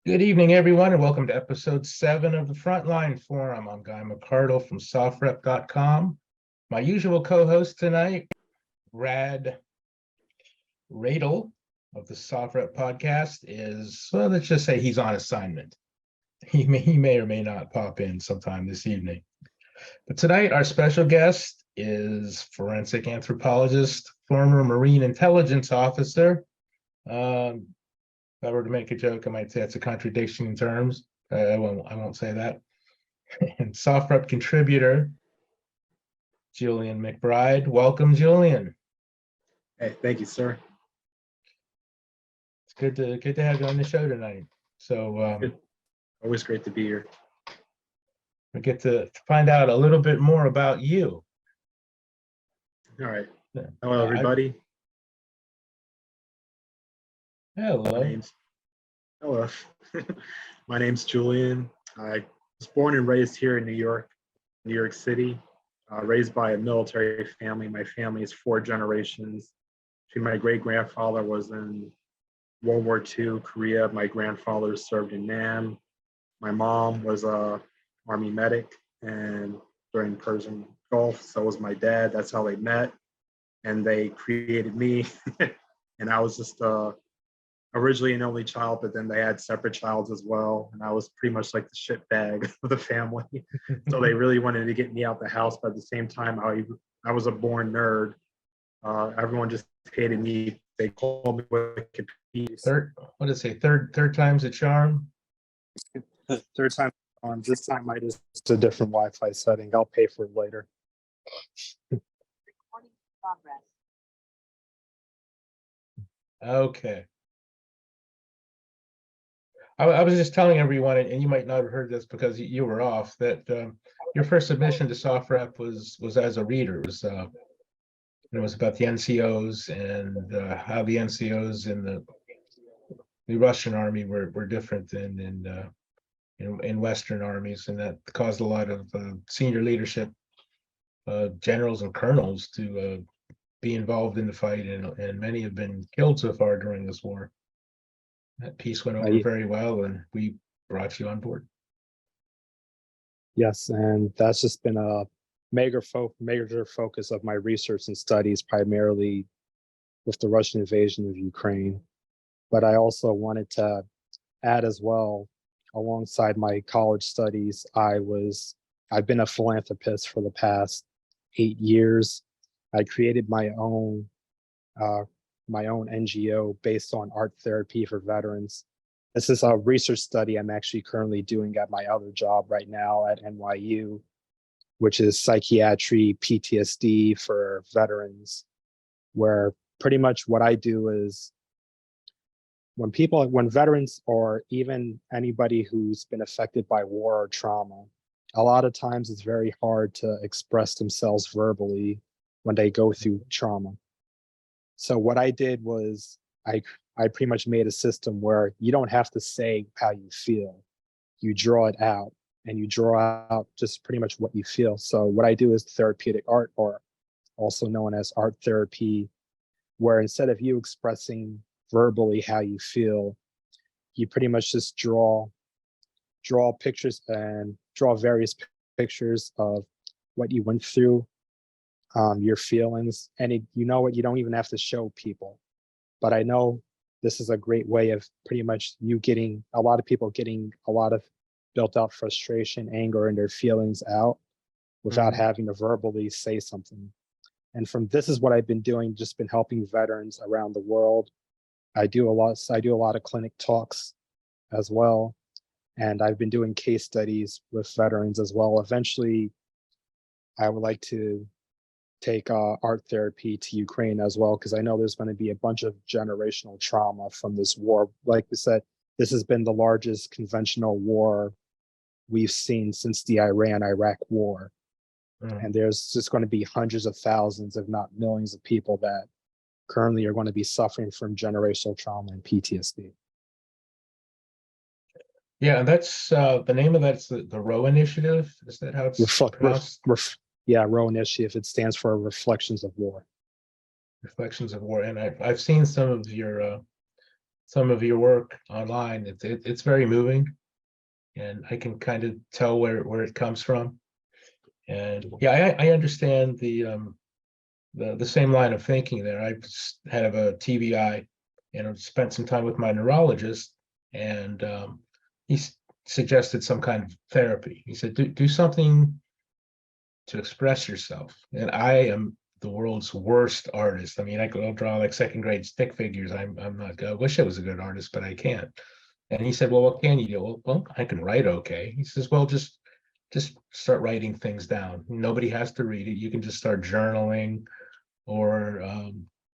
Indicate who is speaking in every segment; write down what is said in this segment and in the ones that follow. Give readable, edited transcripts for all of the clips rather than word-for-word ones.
Speaker 1: Good evening, everyone, and welcome to episode 7 of the Frontline Forum. I'm Guy McCardle from SOFREP.com. My usual co-host tonight, Rad Radel of the SOFREP podcast is, well, let's just say he's on assignment. He may or may not pop in sometime this evening. But tonight, our special guest is forensic anthropologist, former Marine intelligence officer. If I were to make a joke, I might say it's a contradiction in terms. I won't say that. And SOFREP contributor, Julian McBride. Welcome, Julian.
Speaker 2: Hey, thank you, sir.
Speaker 1: It's good to have you on the show tonight. So
Speaker 2: Always great to be here.
Speaker 1: we get to find out a little bit more about you.
Speaker 2: All right. Hello, everybody.
Speaker 1: Hello.
Speaker 2: Hello. My name's Julian. I was born and raised here in New York City, raised by a military family. My family is 4 generations. My great-grandfather was in World War II, Korea. My grandfather served in Nam. My mom was a Army medic and during Persian Gulf. So was my dad. That's how they met. And they created me. And I was just originally an only child, but then they had separate childs as well. And I was pretty much like the shit bag of the family. So they really wanted to get me out the house. But at the same time, I was a born nerd. Everyone just hated me. They called me Wikipedia.
Speaker 1: Third time's a charm?
Speaker 2: Third time on. This time I just a different Wi-Fi setting. I'll pay for it later.
Speaker 3: Recording progress.
Speaker 1: Okay. I was just telling everyone, and you might not have heard this because you were off, that your first submission to SOFREP was as a reader. It was about the NCOs and how the NCOs in the Russian army were different than in Western armies, and that caused a lot of senior leadership, generals and colonels, to be involved in the fight, and many have been killed so far during this war. That piece went over very well, and we brought you on board.
Speaker 2: Yes, and that's just been a major focus of my research and studies, primarily with the Russian invasion of Ukraine. But I also wanted to add as well, alongside my college studies, I've been a philanthropist for the past 8 years. I created my own NGO based on art therapy for veterans. This is a research study I'm actually currently doing at my other job right now at NYU, which is psychiatry, PTSD for veterans, where pretty much what I do is when veterans or even anybody who's been affected by war or trauma, a lot of times it's very hard to express themselves verbally when they go through trauma. So what I did was I pretty much made a system where you don't have to say how you feel. You draw it out, and you draw out just pretty much what you feel. So what I do is therapeutic art, or also known as art therapy, where instead of you expressing verbally how you feel, you pretty much just draw pictures and draw various pictures of what you went through, your feelings, and you know what, you don't even have to show people. But I know this is a great way of pretty much a lot of people getting a lot of built out frustration, anger, and their feelings out without having to verbally say something. And this is what I've been doing, just been helping veterans around the world. I do a lot of clinic talks as well. And I've been doing case studies with veterans as well. Eventually, I would like to take art therapy to Ukraine as well, because I know there's going to be a bunch of generational trauma from this war. Like we said, this has been the largest conventional war we've seen since the Iran-Iraq war. And there's just going to be hundreds of thousands, if not millions of people that currently are going to be suffering from generational trauma and PTSD.
Speaker 1: Yeah, and that's the name of that's the Roe Initiative. Is that how it's pronounced?
Speaker 2: Roe Initiative. It stands for Reflections of War.
Speaker 1: Reflections of War, and I've seen some of your some of your work online. It's very moving, and I can kind of tell where it comes from. And yeah, I understand the same line of thinking there. I have a TBI and spent some time with my neurologist, and he suggested some kind of therapy. He said, do something to express yourself. And I am the world's worst artist. I mean, I'll draw like second grade stick figures. I'm not good. I wish I was a good artist, but I can't. And he said, well, what can you do? Well, I can write okay. He says, well, just start writing things down. Nobody has to read it. You can just start journaling or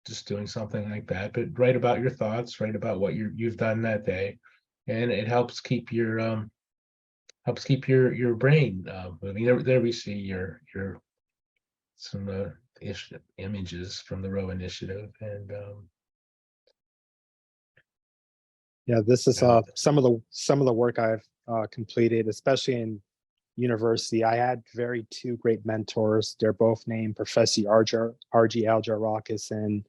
Speaker 1: just doing something like that. But write about your thoughts, write about what you've done that day, and it helps keep your brain moving. There we see your some images from the Row Initiative, and
Speaker 2: Yeah, this is some of the work I've completed, especially in university. I had two great mentors. They're both named Professor R.G. Algerakis and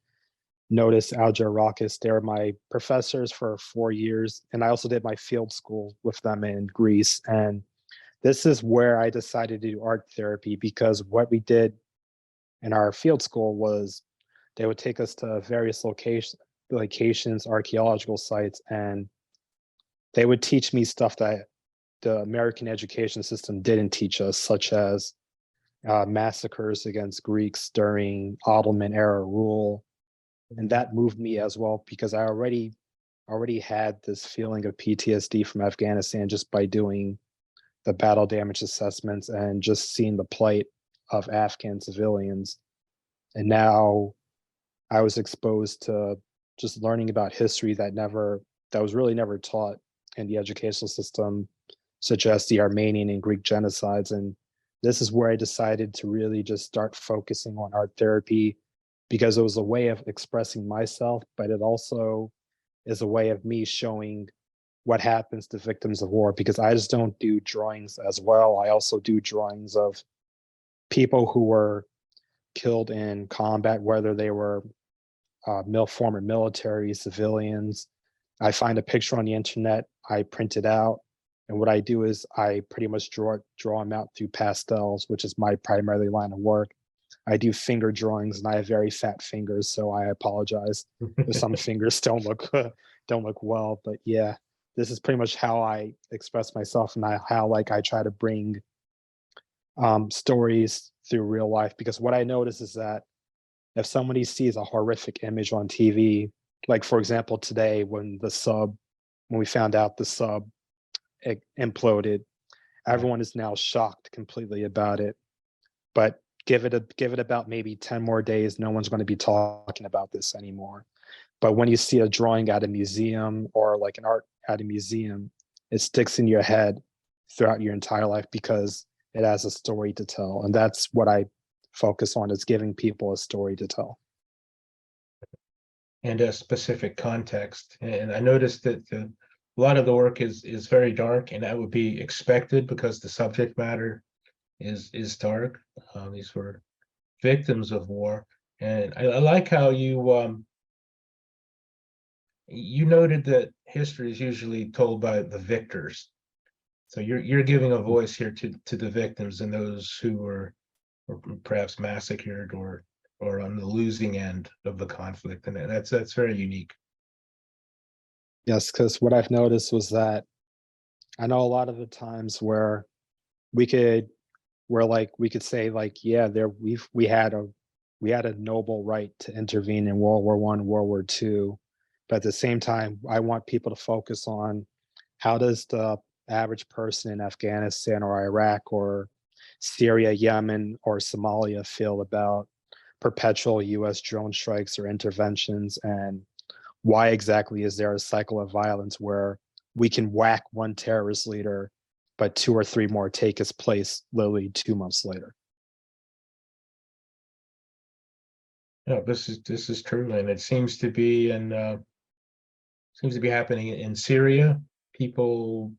Speaker 2: Notis Algerakis. They're my professors for 4 years, and I also did my field school with them in Greece. And this is where I decided to do art therapy, because what we did in our field school was they would take us to various locations, archaeological sites, and they would teach me stuff that the American education system didn't teach us, such as massacres against Greeks during Ottoman era rule. And that moved me as well, because I already had this feeling of PTSD from Afghanistan just by doing the battle damage assessments and just seeing the plight of Afghan civilians. And now I was exposed to just learning about history that was really never taught in the educational system, such as the Armenian and Greek genocides. And this is where I decided to really just start focusing on art therapy, because it was a way of expressing myself, but it also is a way of me showing what happens to victims of war, because I just don't do drawings as well. I also do drawings of people who were killed in combat, whether they were former military, civilians. I find a picture on the internet, I print it out, and what I do is I pretty much draw them out through pastels, which is my primary line of work. I do finger drawings, and I have very fat fingers, so I apologize if some fingers don't look well. But yeah, this is pretty much how I express myself, and how I try to bring stories through real life. Because what I notice is that if somebody sees a horrific image on TV, like for example today when we found out the sub imploded, everyone is now shocked completely about it. But give it about maybe 10 more days, no one's going to be talking about this anymore. But when you see a drawing at a museum, or like an art at a museum, it sticks in your head throughout your entire life, because it has a story to tell. And that's what I focus on, is giving people a story to tell.
Speaker 1: And a specific context. And I noticed that a lot of the work is very dark, and that would be expected because the subject matter is dark. These were victims of war, and I like how you noted that history is usually told by the victors. So you're giving a voice here to the victims and those who were perhaps massacred or on the losing end of the conflict, and that's very unique.
Speaker 2: Yes, because what I've noticed was that I know a lot of the times where we could say yeah, we had a noble right to intervene in World War I, World War II, but at the same time, I want people to focus on how does the average person in Afghanistan or Iraq or Syria, Yemen, or Somalia feel about perpetual US drone strikes or interventions, and why exactly is there a cycle of violence where we can whack one terrorist leader, but 2 or 3 more take his place literally 2 months later.
Speaker 1: No, this is true, and it seems to be happening in Syria. People,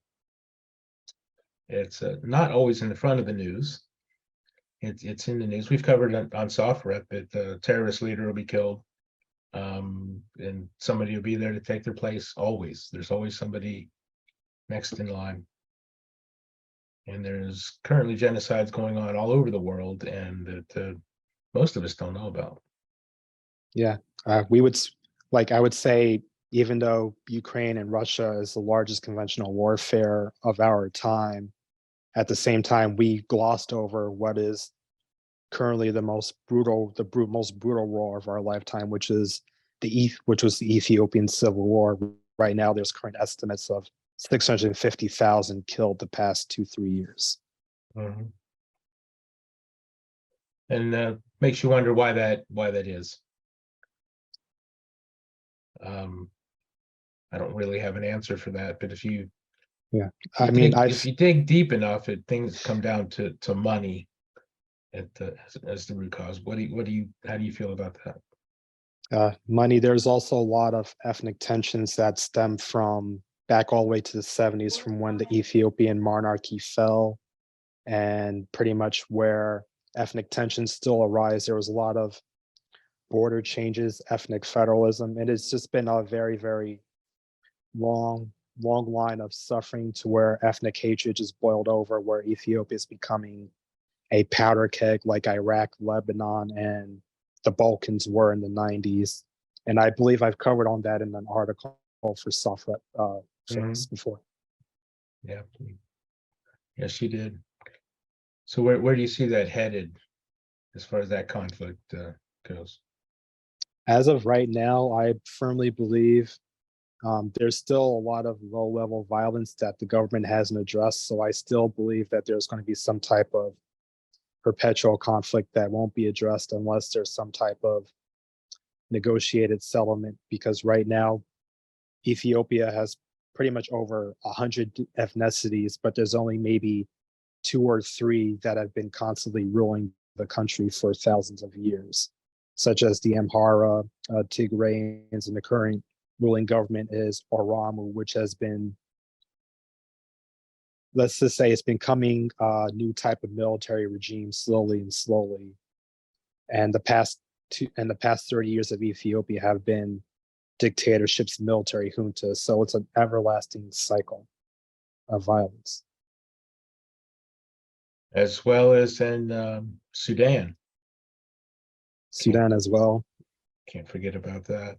Speaker 1: it's not always in the front of the news. It's in the news. We've covered on SOFREP that the terrorist leader will be killed, And somebody will be there to take their place always. There's always somebody next in line. And there's currently genocides going on all over the world, and that most of us don't know about.
Speaker 2: Yeah, we would like I would say, even though Ukraine and Russia is the largest conventional warfare of our time, at the same time we glossed over what is currently the most brutal war of our lifetime, which was the Ethiopian Civil War. Right now, there's current estimates of 650,000 killed the past 2-3 years.
Speaker 1: Mhm. And makes you wonder why that is. I don't really have an answer for that, but if you if you dig deep enough, things come down to money as the root cause. How do you feel about that?
Speaker 2: Money. There's also a lot of ethnic tensions that stem from back all the way to the 70s, from when the Ethiopian monarchy fell, and pretty much where ethnic tensions still arise. There was a lot of border changes, ethnic federalism, and it's just been a very, very long line of suffering to where ethnic hatred just boiled over, where Ethiopia is becoming a powder keg like Iraq, Lebanon, and the Balkans were in the 90s. And I believe I've covered on that in an article for SOFREP before.
Speaker 1: Yeah. Yes, you did. So where do you see that headed as far as that conflict goes?
Speaker 2: As of right now, I firmly believe there's still a lot of low-level violence that the government hasn't addressed. So I still believe that there's going to be some type of perpetual conflict that won't be addressed unless there's some type of negotiated settlement. Because right now, Ethiopia has pretty much over 100 ethnicities, but there's only maybe 2 or 3 that have been constantly ruling the country for thousands of years, such as the Amhara, Tigrayans, and the current ruling government is Oromo, which has been, let's just say, it's becoming a new type of military regime slowly. And the past 30 years of Ethiopia have been dictatorships, military juntas. So it's an everlasting cycle of violence.
Speaker 1: As well as in Sudan.
Speaker 2: Sudan as well.
Speaker 1: Can't forget about that.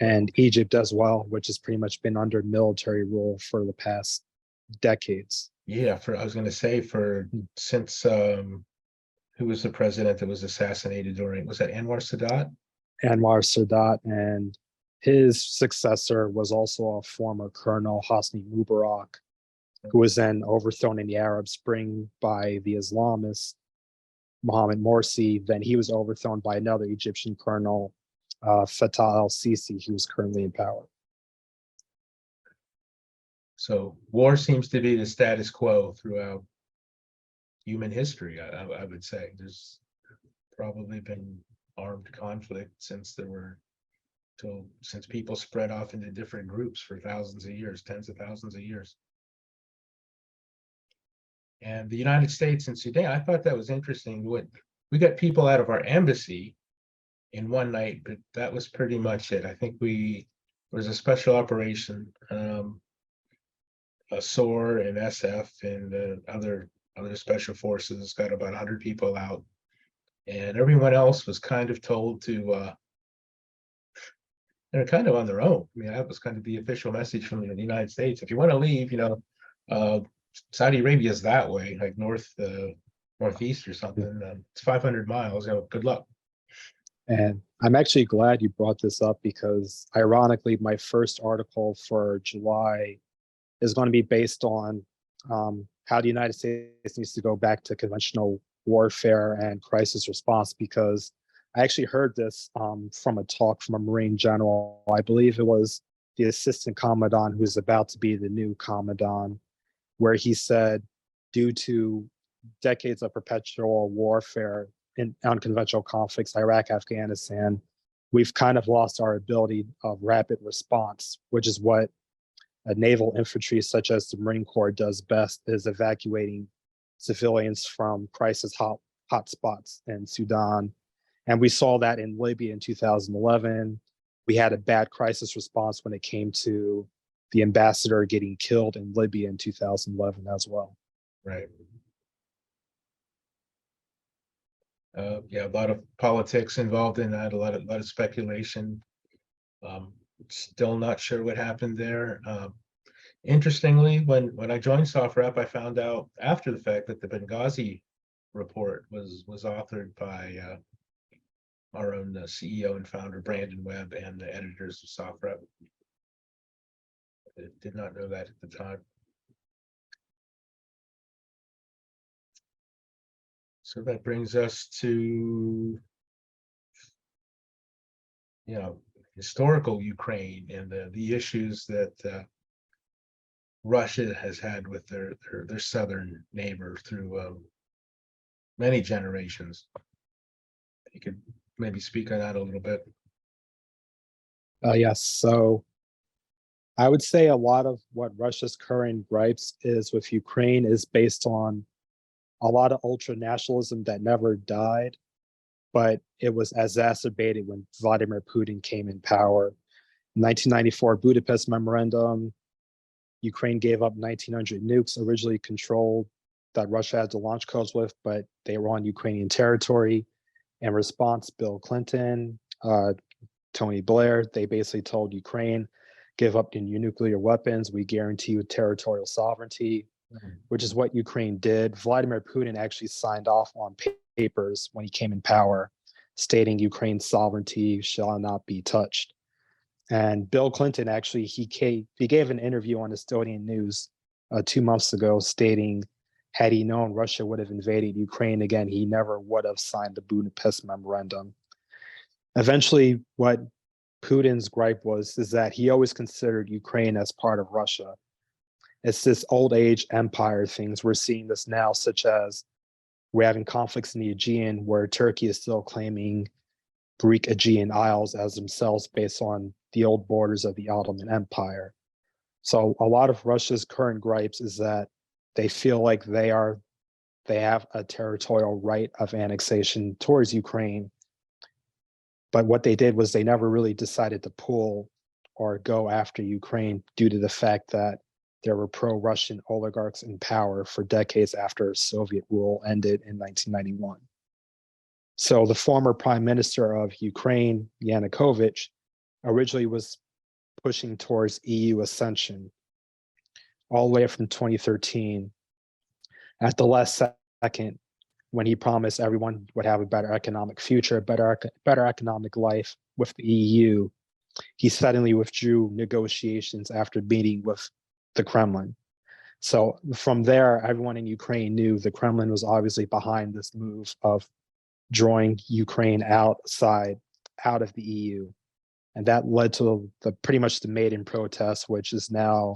Speaker 2: And Egypt as well, which has pretty much been under military rule for the past decades.
Speaker 1: Yeah, I was going to say since who was the president that was assassinated was that Anwar Sadat?
Speaker 2: Anwar Sadat, and his successor was also a former colonel, Hosni Mubarak, who was then overthrown in the Arab Spring by the Islamists, Mohammed Morsi. Then he was overthrown by another Egyptian colonel, Fattah al-Sisi, who was currently in power.
Speaker 1: So war seems to be the status quo throughout human history. I would say there's probably been armed conflict since people spread off into different groups for thousands of years, tens of thousands of years. And the United States and Sudan, I thought that was interesting. We got people out of our embassy in one night, but that was pretty much it. I think there was a special operation, SOAR and SF and other special forces got about 100 people out, and everyone else was kind of told to they're kind of on their own. I mean, that was kind of the official message from the United States. If you want to leave, Saudi Arabia is that way, like northeast or something. It's 500 miles. Good luck.
Speaker 2: And I'm actually glad you brought this up, because ironically, my first article for July is going to be based on how the United States needs to go back to conventional warfare and crisis response, because I actually heard this from a talk from a Marine general. I believe it was the assistant commandant who's about to be the new commandant, where he said, due to decades of perpetual warfare in unconventional conflicts, Iraq, Afghanistan, we've kind of lost our ability of rapid response, which is what a naval infantry such as the Marine Corps does best, is evacuating civilians from crisis hotspots in Sudan. And we saw that in Libya in 2011. we had a bad crisis response when it came to the ambassador getting killed in Libya in 2011 as well.
Speaker 1: Right. Yeah, a lot of politics involved in that, a lot of speculation. Still not sure what happened there. Interestingly, when I joined SOFREP, I found out after the fact that the Benghazi report was authored by our own CEO and founder, Brandon Webb, and the editors of SOFREP. I did not know that at the time. So that brings us to, historical Ukraine and the issues that Russia has had with their southern neighbor through many generations. You could maybe speak on that a little bit.
Speaker 2: Yes, so I would say a lot of what Russia's current gripes is with Ukraine is based on a lot of ultra-nationalism that never died, but it was exacerbated when Vladimir Putin came in power. In 1994 Budapest Memorandum, Ukraine gave up 1,900 nukes originally controlled that Russia had to launch codes with, but they were on Ukrainian territory. In response, Bill Clinton, Tony Blair, they basically told Ukraine, give up your nuclear weapons, we guarantee you territorial sovereignty, which is what Ukraine did. Vladimir Putin actually signed off on papers when he came in power, stating Ukraine's sovereignty shall not be touched. And Bill Clinton actually, he gave an interview on Estonian News 2 months ago stating, had he known Russia would have invaded Ukraine again, he never would have signed the Budapest Memorandum. Eventually, what Putin's gripe is that he always considered Ukraine as part of Russia. It's this old age empire things. We're seeing this now, such as we're having conflicts in the Aegean where Turkey is still claiming Greek Aegean Isles as themselves based on the old borders of the Ottoman Empire. So a lot of Russia's current gripes is that they feel like they have a territorial right of annexation towards Ukraine. But what they did was they never really decided to pull or go after Ukraine due to the fact that there were pro-Russian oligarchs in power for decades after Soviet rule ended in 1991. So the former prime minister of Ukraine, Yanukovych, originally was pushing towards EU ascension all the way from 2013. At the last second, when he promised everyone would have a better economic future, better economic life with the EU, he suddenly withdrew negotiations after meeting with the Kremlin. So from there, everyone in Ukraine knew the Kremlin was obviously behind this move of drawing Ukraine out of the EU. And that led to pretty much the Maidan protest, which is now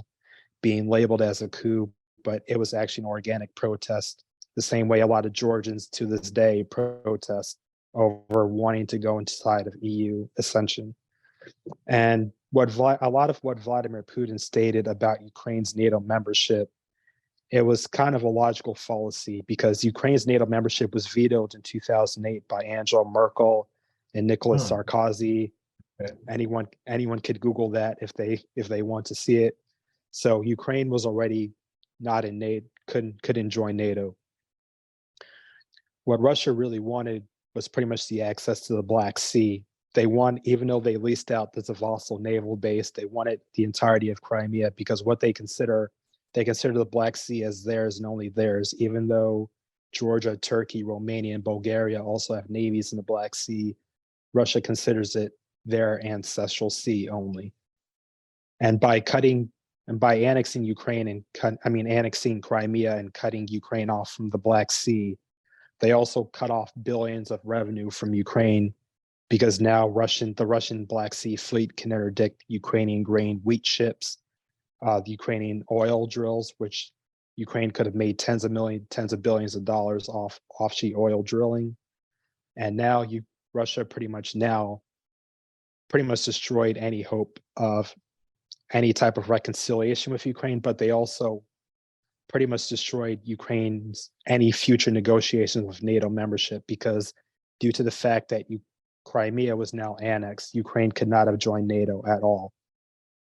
Speaker 2: being labeled as a coup, but it was actually an organic protest, the same way a lot of Georgians to this day protest over wanting to go inside of EU ascension. And a lot of what Vladimir Putin stated about Ukraine's NATO membership, it was kind of a logical fallacy because Ukraine's NATO membership was vetoed in 2008 by Angela Merkel and Nicolas Sarkozy. Anyone could Google that if they want to see it. So Ukraine was already not in NATO, couldn't join NATO. What Russia really wanted was pretty much the access to the Black Sea. They won, even though they leased out the Zavostal naval base, they wanted the entirety of Crimea because what they consider the Black Sea as theirs and only theirs, even though Georgia, Turkey, Romania, and Bulgaria also have navies in the Black Sea. Russia considers it their ancestral sea only. And by annexing Ukraine annexing Crimea and cutting Ukraine off from the Black Sea, they also cut off billions of revenue from Ukraine because now the Russian Black Sea fleet can interdict Ukrainian grain wheat ships, the Ukrainian oil drills, which Ukraine could have made tens of billions of dollars off offshore oil drilling. And now Russia pretty much destroyed any hope of any type of reconciliation with Ukraine, but they also pretty much destroyed Ukraine's any future negotiations with NATO membership because due to the fact that Crimea was now annexed, Ukraine could not have joined NATO at all,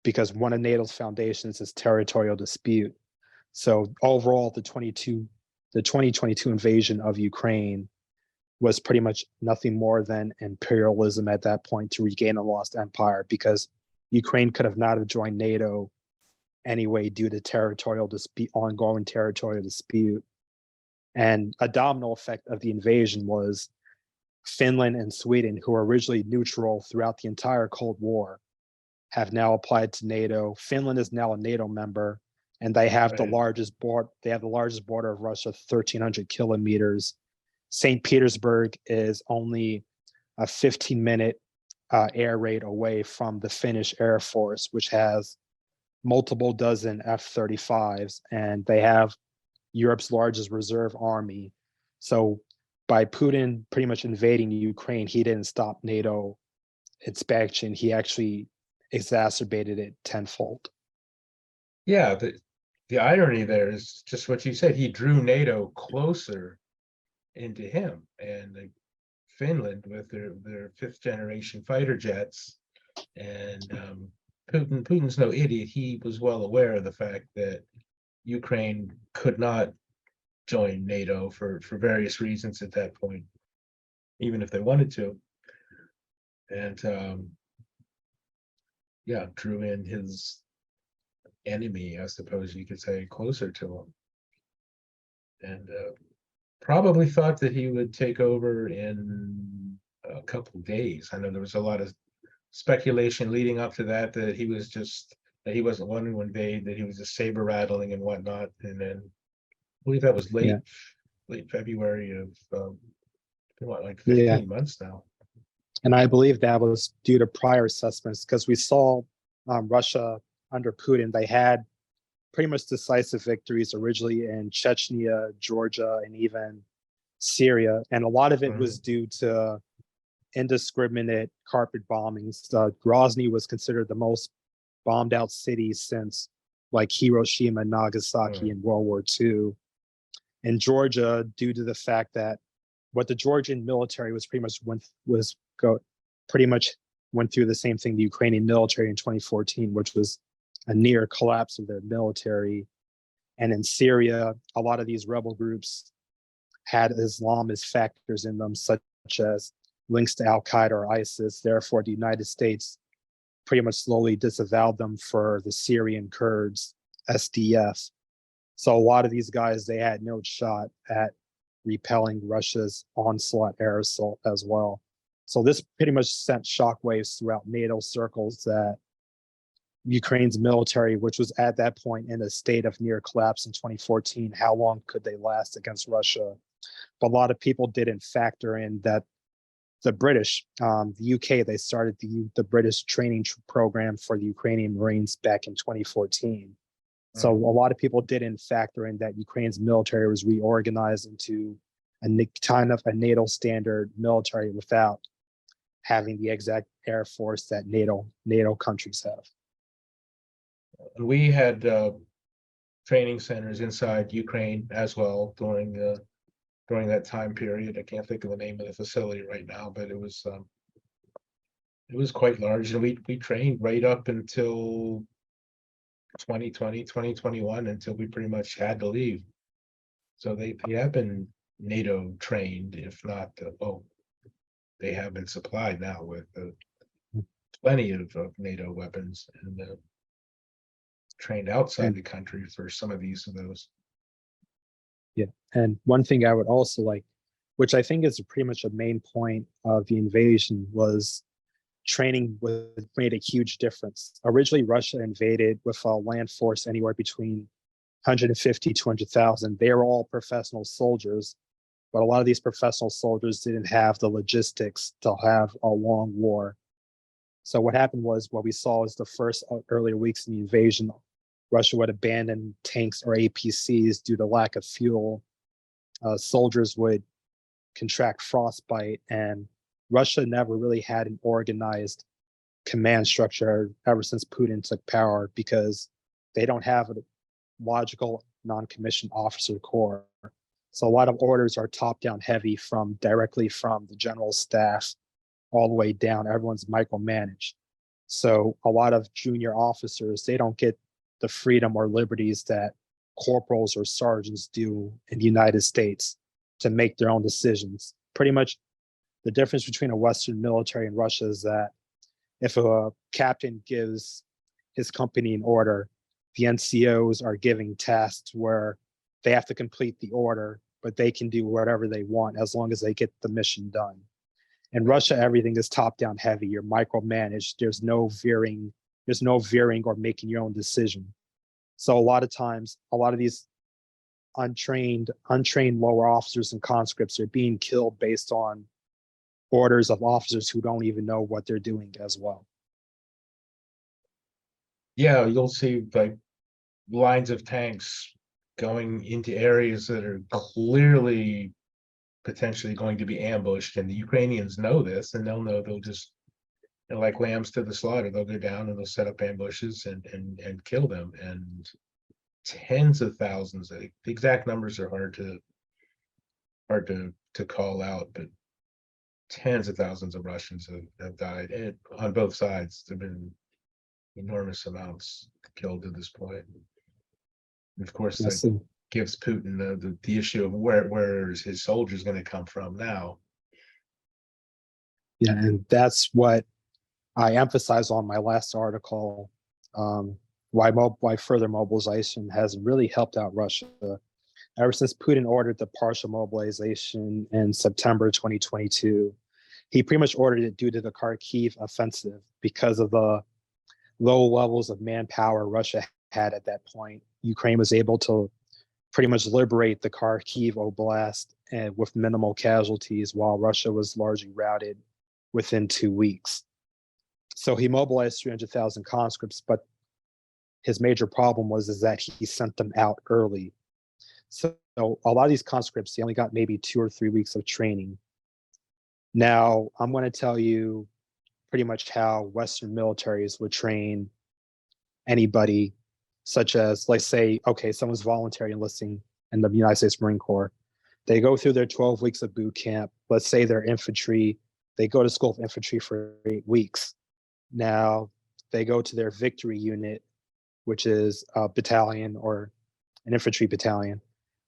Speaker 2: because one of NATO's foundations is territorial dispute. So overall, the 2022 invasion of Ukraine was pretty much nothing more than imperialism at that point to regain a lost empire, because Ukraine could have not have joined NATO anyway due to ongoing territorial dispute. And a domino effect of the invasion was Finland and Sweden, who were originally neutral throughout the entire Cold War, have now applied to NATO. Finland is now a NATO member, and they have the largest border. They have the largest border of Russia, 1,300 kilometers. St. Petersburg is only a 15-minute air raid away from the Finnish Air Force, which has multiple dozen F-35s, and they have Europe's largest reserve army. So by Putin pretty much invading Ukraine, he didn't stop NATO expansion. He actually exacerbated it tenfold.
Speaker 1: Yeah, the irony there is just what you said. He drew NATO closer into him, and Finland with their fifth generation fighter jets, and Putin's no idiot. He was well aware of the fact that Ukraine could not join NATO for various reasons at that point, even if they wanted to, and yeah, drew in his enemy, I suppose you could say, closer to him, and probably thought that he would take over in a couple of days. I know there was a lot of speculation leading up to that that he wasn't wanting to invade, that he was just saber rattling and whatnot, and then I believe that was late February of like 15 months now.
Speaker 2: And I believe that was due to prior assessments, because we saw Russia under Putin, they had pretty much decisive victories originally in Chechnya, Georgia, and even Syria. And a lot of it was due to indiscriminate carpet bombings. Grozny was considered the most bombed out city since like Hiroshima and Nagasaki in World War II. In Georgia, due to the fact that what the Georgian military was pretty much went through the same thing the Ukrainian military in 2014, which was a near collapse of their military. And in Syria, a lot of these rebel groups had Islamist factors in them, such as links to Al-Qaeda or ISIS. Therefore, the United States pretty much slowly disavowed them for the Syrian Kurds, SDF. So a lot of these guys, they had no shot at repelling Russia's onslaught air assault as well. So this pretty much sent shockwaves throughout NATO circles that Ukraine's military, which was at that point in a state of near collapse in 2014, how long could they last against Russia? But a lot of people didn't factor in that the British, the UK, they started the British training program for the Ukrainian Marines back in 2014. So a lot of people didn't factor in that Ukraine's military was reorganized into a kind of a NATO standard military without having the exact air force that NATO countries have.
Speaker 1: We had training centers inside Ukraine as well during that time period. I can't think of the name of the facility right now, but it was quite large, and we trained right up until 2020, 2021, until we pretty much had to leave. So they have been NATO trained, if not, they have been supplied now with plenty of NATO weapons, and trained outside the country for some of those.
Speaker 2: Yeah, and one thing I would also like, which I think is pretty much a main point of the invasion, was training made a huge difference. Originally, Russia invaded with a land force anywhere between 150 to 200,000. They were all professional soldiers, but a lot of these professional soldiers didn't have the logistics to have a long war. So what happened was, what we saw is the first earlier weeks in the invasion, Russia would abandon tanks or APCs due to lack of fuel. Soldiers would contract frostbite, and Russia never really had an organized command structure ever since Putin took power, because they don't have a logical non-commissioned officer corps. So a lot of orders are top-down heavy directly from the general staff all the way down. Everyone's micromanaged. So a lot of junior officers, they don't get the freedom or liberties that corporals or sergeants do in the United States to make their own decisions. Pretty much the difference between a Western military and Russia is that if a captain gives his company an order, the NCOs are giving tasks where they have to complete the order, but they can do whatever they want as long as they get the mission done. In Russia, everything is top-down heavy. You're micromanaged. There's no veering or making your own decision. So a lot of times, a lot of these untrained lower officers and conscripts are being killed based on orders of officers who don't even know what they're doing as well.
Speaker 1: Yeah, you'll see like lines of tanks going into areas that are clearly potentially going to be ambushed, and the Ukrainians know this, and they'll just, like lambs to the slaughter, they'll go down and they'll set up ambushes and kill them. And tens of thousands, the exact numbers are hard to call out, but tens of thousands of Russians have died, and on both sides there have been enormous amounts killed to this point. And of course,
Speaker 2: Yes,
Speaker 1: that gives Putin the issue of where is his soldiers going to come from now.
Speaker 2: yeah, and that's what I emphasized on my last article, why further mobilization has really helped out Russia. Ever since Putin ordered the partial mobilization in September 2022, he pretty much ordered it due to the Kharkiv offensive because of the low levels of manpower Russia had at that point. Ukraine was able to pretty much liberate the Kharkiv Oblast and with minimal casualties, while Russia was largely routed within 2 weeks. So he mobilized 300,000 conscripts, but his major problem is that he sent them out early. So a lot of these conscripts, they only got maybe 2 or 3 weeks of training. Now, I'm going to tell you pretty much how Western militaries would train anybody, such as, let's say, okay, someone's voluntary enlisting in the United States Marine Corps. They go through their 12 weeks of boot camp. Let's say they're infantry. They go to school of infantry for 8 weeks. Now, they go to their victory unit, which is a battalion or an infantry battalion,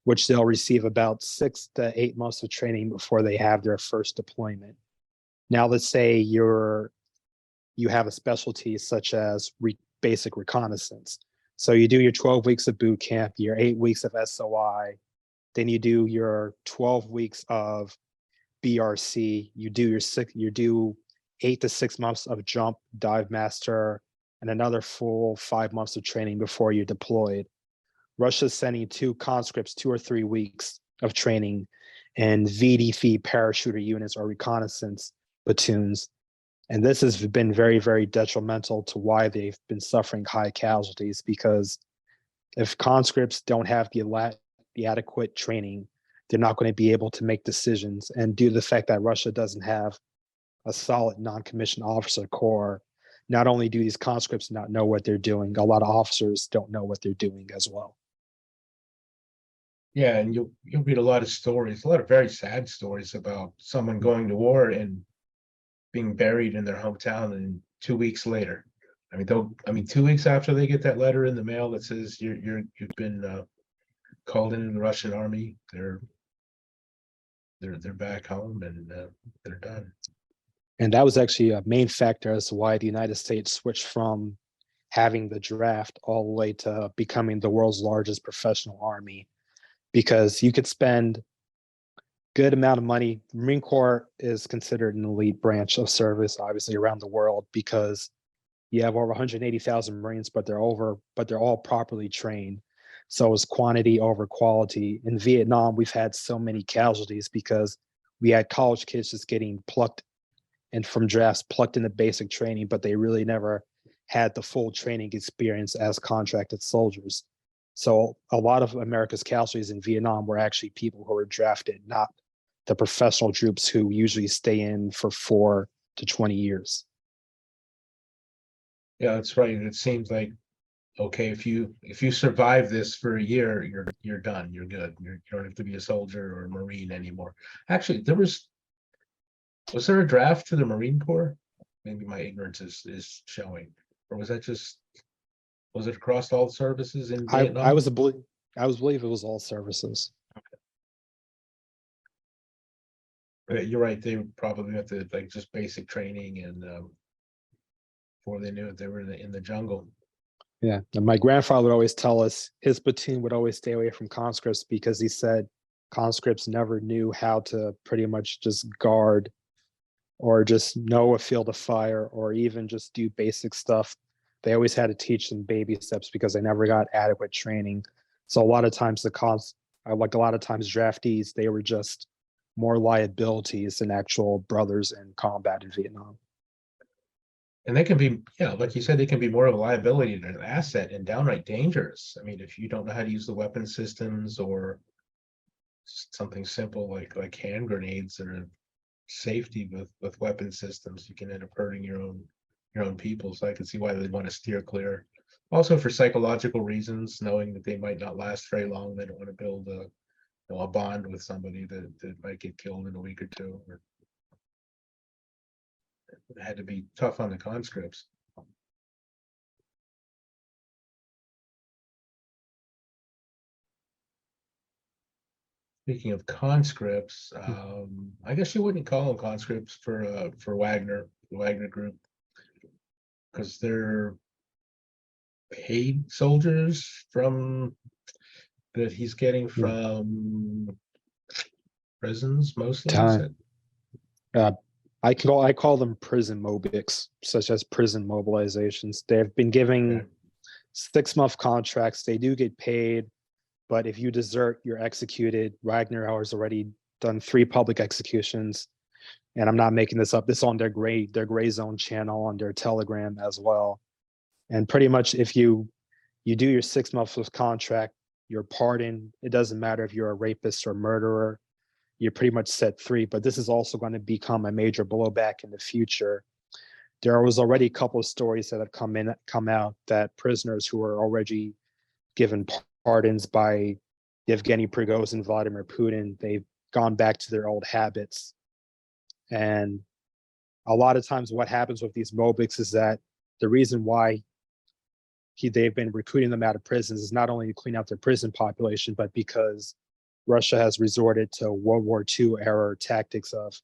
Speaker 2: which they'll receive about 6 to 8 months of training before they have their first deployment. Now, let's say you have a specialty such as basic reconnaissance. So you do your 12 weeks of boot camp, your 8 weeks of SOI, then you do your 12 weeks of BRC, you do 8 to 6 months of jump, dive master, and another full 5 months of training before you're deployed. Russia's sending 2 conscripts 2 or 3 weeks of training and VDF parachuter units or reconnaissance platoons. And this has been very, very detrimental to why they've been suffering high casualties, because if conscripts don't have the adequate training, they're not going to be able to make decisions. And due to the fact that Russia doesn't have a solid non-commissioned officer corps, not only do these conscripts not know what they're doing, a lot of officers don't know what they're doing as well.
Speaker 1: Yeah, and you'll read a lot of stories, a lot of very sad stories about someone going to war and being buried in their hometown, and 2 weeks later, 2 weeks after they get that letter in the mail that says you've been called into the Russian army, they're back home and they're done.
Speaker 2: And that was actually a main factor as to why the United States switched from having the draft all the way to becoming the world's largest professional army, because you could spend good amount of money. The Marine Corps is considered an elite branch of service, obviously, around the world, because you have over 180,000 Marines, but they're all properly trained. So it's quantity over quality. In Vietnam, we've had so many casualties because we had college kids just getting plucked and from drafts plucked into basic training, but they really never had the full training experience as contracted soldiers. So a lot of America's casualties in Vietnam were actually people who were drafted, not the professional troops who usually stay in for 4 to 20 years.
Speaker 1: Yeah, that's right. It seems like, okay, if you survive this for a year, you're done. You're good. You don't have to be a soldier or a Marine anymore. Actually, Was there a draft to the Marine Corps? Maybe my ignorance is showing, or was it across all services in
Speaker 2: I
Speaker 1: Vietnam?
Speaker 2: believe it was all services.
Speaker 1: You're right. They probably went to like just basic training, and before they knew it, they were in the jungle.
Speaker 2: Yeah, and my grandfather would always tell us his platoon would always stay away from conscripts because he said conscripts never knew how to pretty much just guard or just know a field of fire or even just do basic stuff. They always had to teach them baby steps because they never got adequate training. So a lot of times a lot of times draftees, they were just more liabilities than actual brothers in combat in Vietnam.
Speaker 1: And they can be, like you said, they can be more of a liability than an asset and downright dangerous. I mean, if you don't know how to use the weapon systems or something simple like hand grenades or safety with weapon systems, you can end up hurting your own people. So I can see why they want to steer clear. Also for psychological reasons, knowing that they might not last very long, they don't want to build a bond with somebody that might get killed in a week or two. Or it had to be tough on the conscripts. Speaking of conscripts, I guess you wouldn't call them conscripts for Wagner, the Wagner group, because they're paid soldiers that he's getting from prisons mostly.
Speaker 2: Time. I call them prison mobics, such as prison mobilizations. They've been giving 6-month contracts. They do get paid, but if you desert, you're executed. Wagner has already done 3 public executions, and I'm not making this up. This is on their gray zone channel on their Telegram as well. And pretty much, if you do your 6 months of contract, you're pardoned. It doesn't matter if you're a rapist or murderer. You're pretty much set free. But this is also going to become a major blowback in the future. There was already a couple of stories that have come out that prisoners who were already given pardons by Yevgeny Prigozhin, Vladimir Putin, they've gone back to their old habits. And a lot of times what happens with these mobics is that the reason why they've been recruiting them out of prisons is not only to clean out their prison population, but because Russia has resorted to World War II era tactics of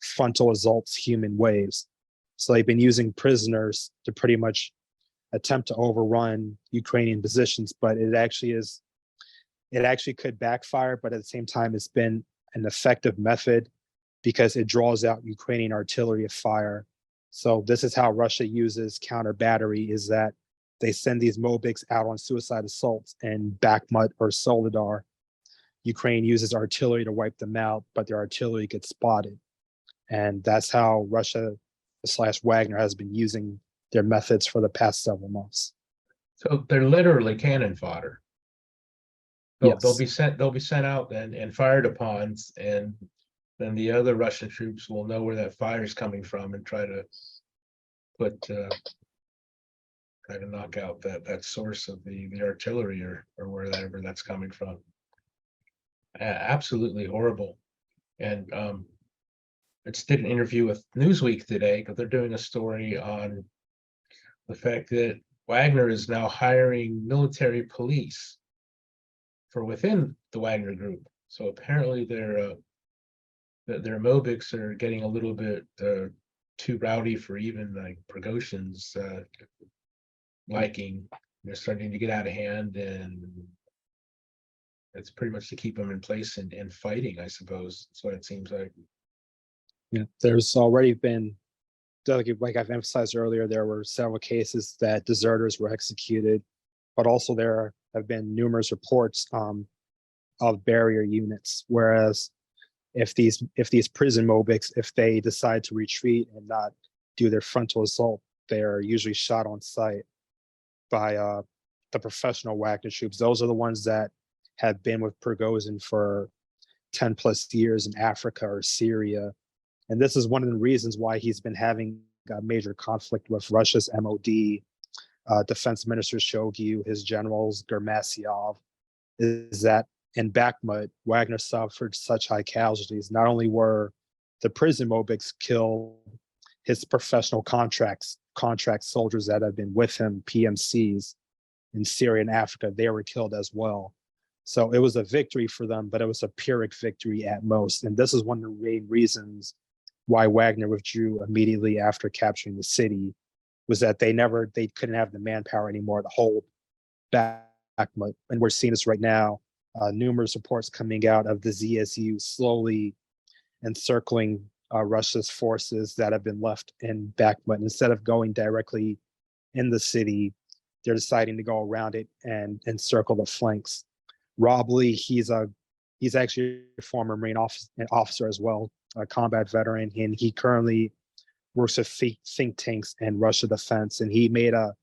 Speaker 2: frontal assaults, human waves. So they've been using prisoners to pretty much attempt to overrun Ukrainian positions, but it actually could backfire, but at the same time, it's been an effective method because it draws out Ukrainian artillery fire. So this is how Russia uses counter battery, is that they send these mobics out on suicide assaults in Bakhmut or Soledar. Ukraine uses artillery to wipe them out, but their artillery gets spotted. And that's how Russia/Wagner has been using their methods for the past several months.
Speaker 1: So they're literally cannon fodder.
Speaker 2: Yes.
Speaker 1: They'll be sent out and fired upon, and then the other Russian troops will know where that fire is coming from and try to knock out that source of the artillery or wherever that's coming from. Absolutely horrible. And I just did an interview with Newsweek today because they're doing a story on the fact that Wagner is now hiring military police for within the Wagner group. So apparently their mobics are getting a little bit too rowdy for even like Prigozhin's liking. They're starting to get out of hand, and it's pretty much to keep them in place and fighting, I suppose. That's what it seems like.
Speaker 2: Yeah, there's already been, like I've emphasized earlier, there were several cases that deserters were executed, but also there have been numerous reports of barrier units. Whereas if these prison mobics, if they decide to retreat and not do their frontal assault, they are usually shot on sight by the professional Wagner troops. Those are the ones that have been with Prigozhin for 10 plus years in Africa or Syria. And this is one of the reasons why he's been having a major conflict with Russia's MOD, Defense Minister Shoigu, his generals, Germasyov, is that in Bakhmut, Wagner suffered such high casualties. Not only were the prison mobics killed his professional contract soldiers that have been with him, PMCs, in Syria and Africa. They were killed as well. So it was a victory for them, but it was a Pyrrhic victory at most. And this is one of the main reasons why Wagner withdrew immediately after capturing the city, was that they couldn't have the manpower anymore to hold back. And we're seeing this right now. Numerous reports coming out of the ZSU slowly encircling Russia's forces that have been left in Bakhmut. Instead of going directly in the city, they're deciding to go around it and encircle the flanks. Rob Lee, he's actually a former Marine officer as well, a combat veteran, and he currently works with think tanks and Russia defense. And he made a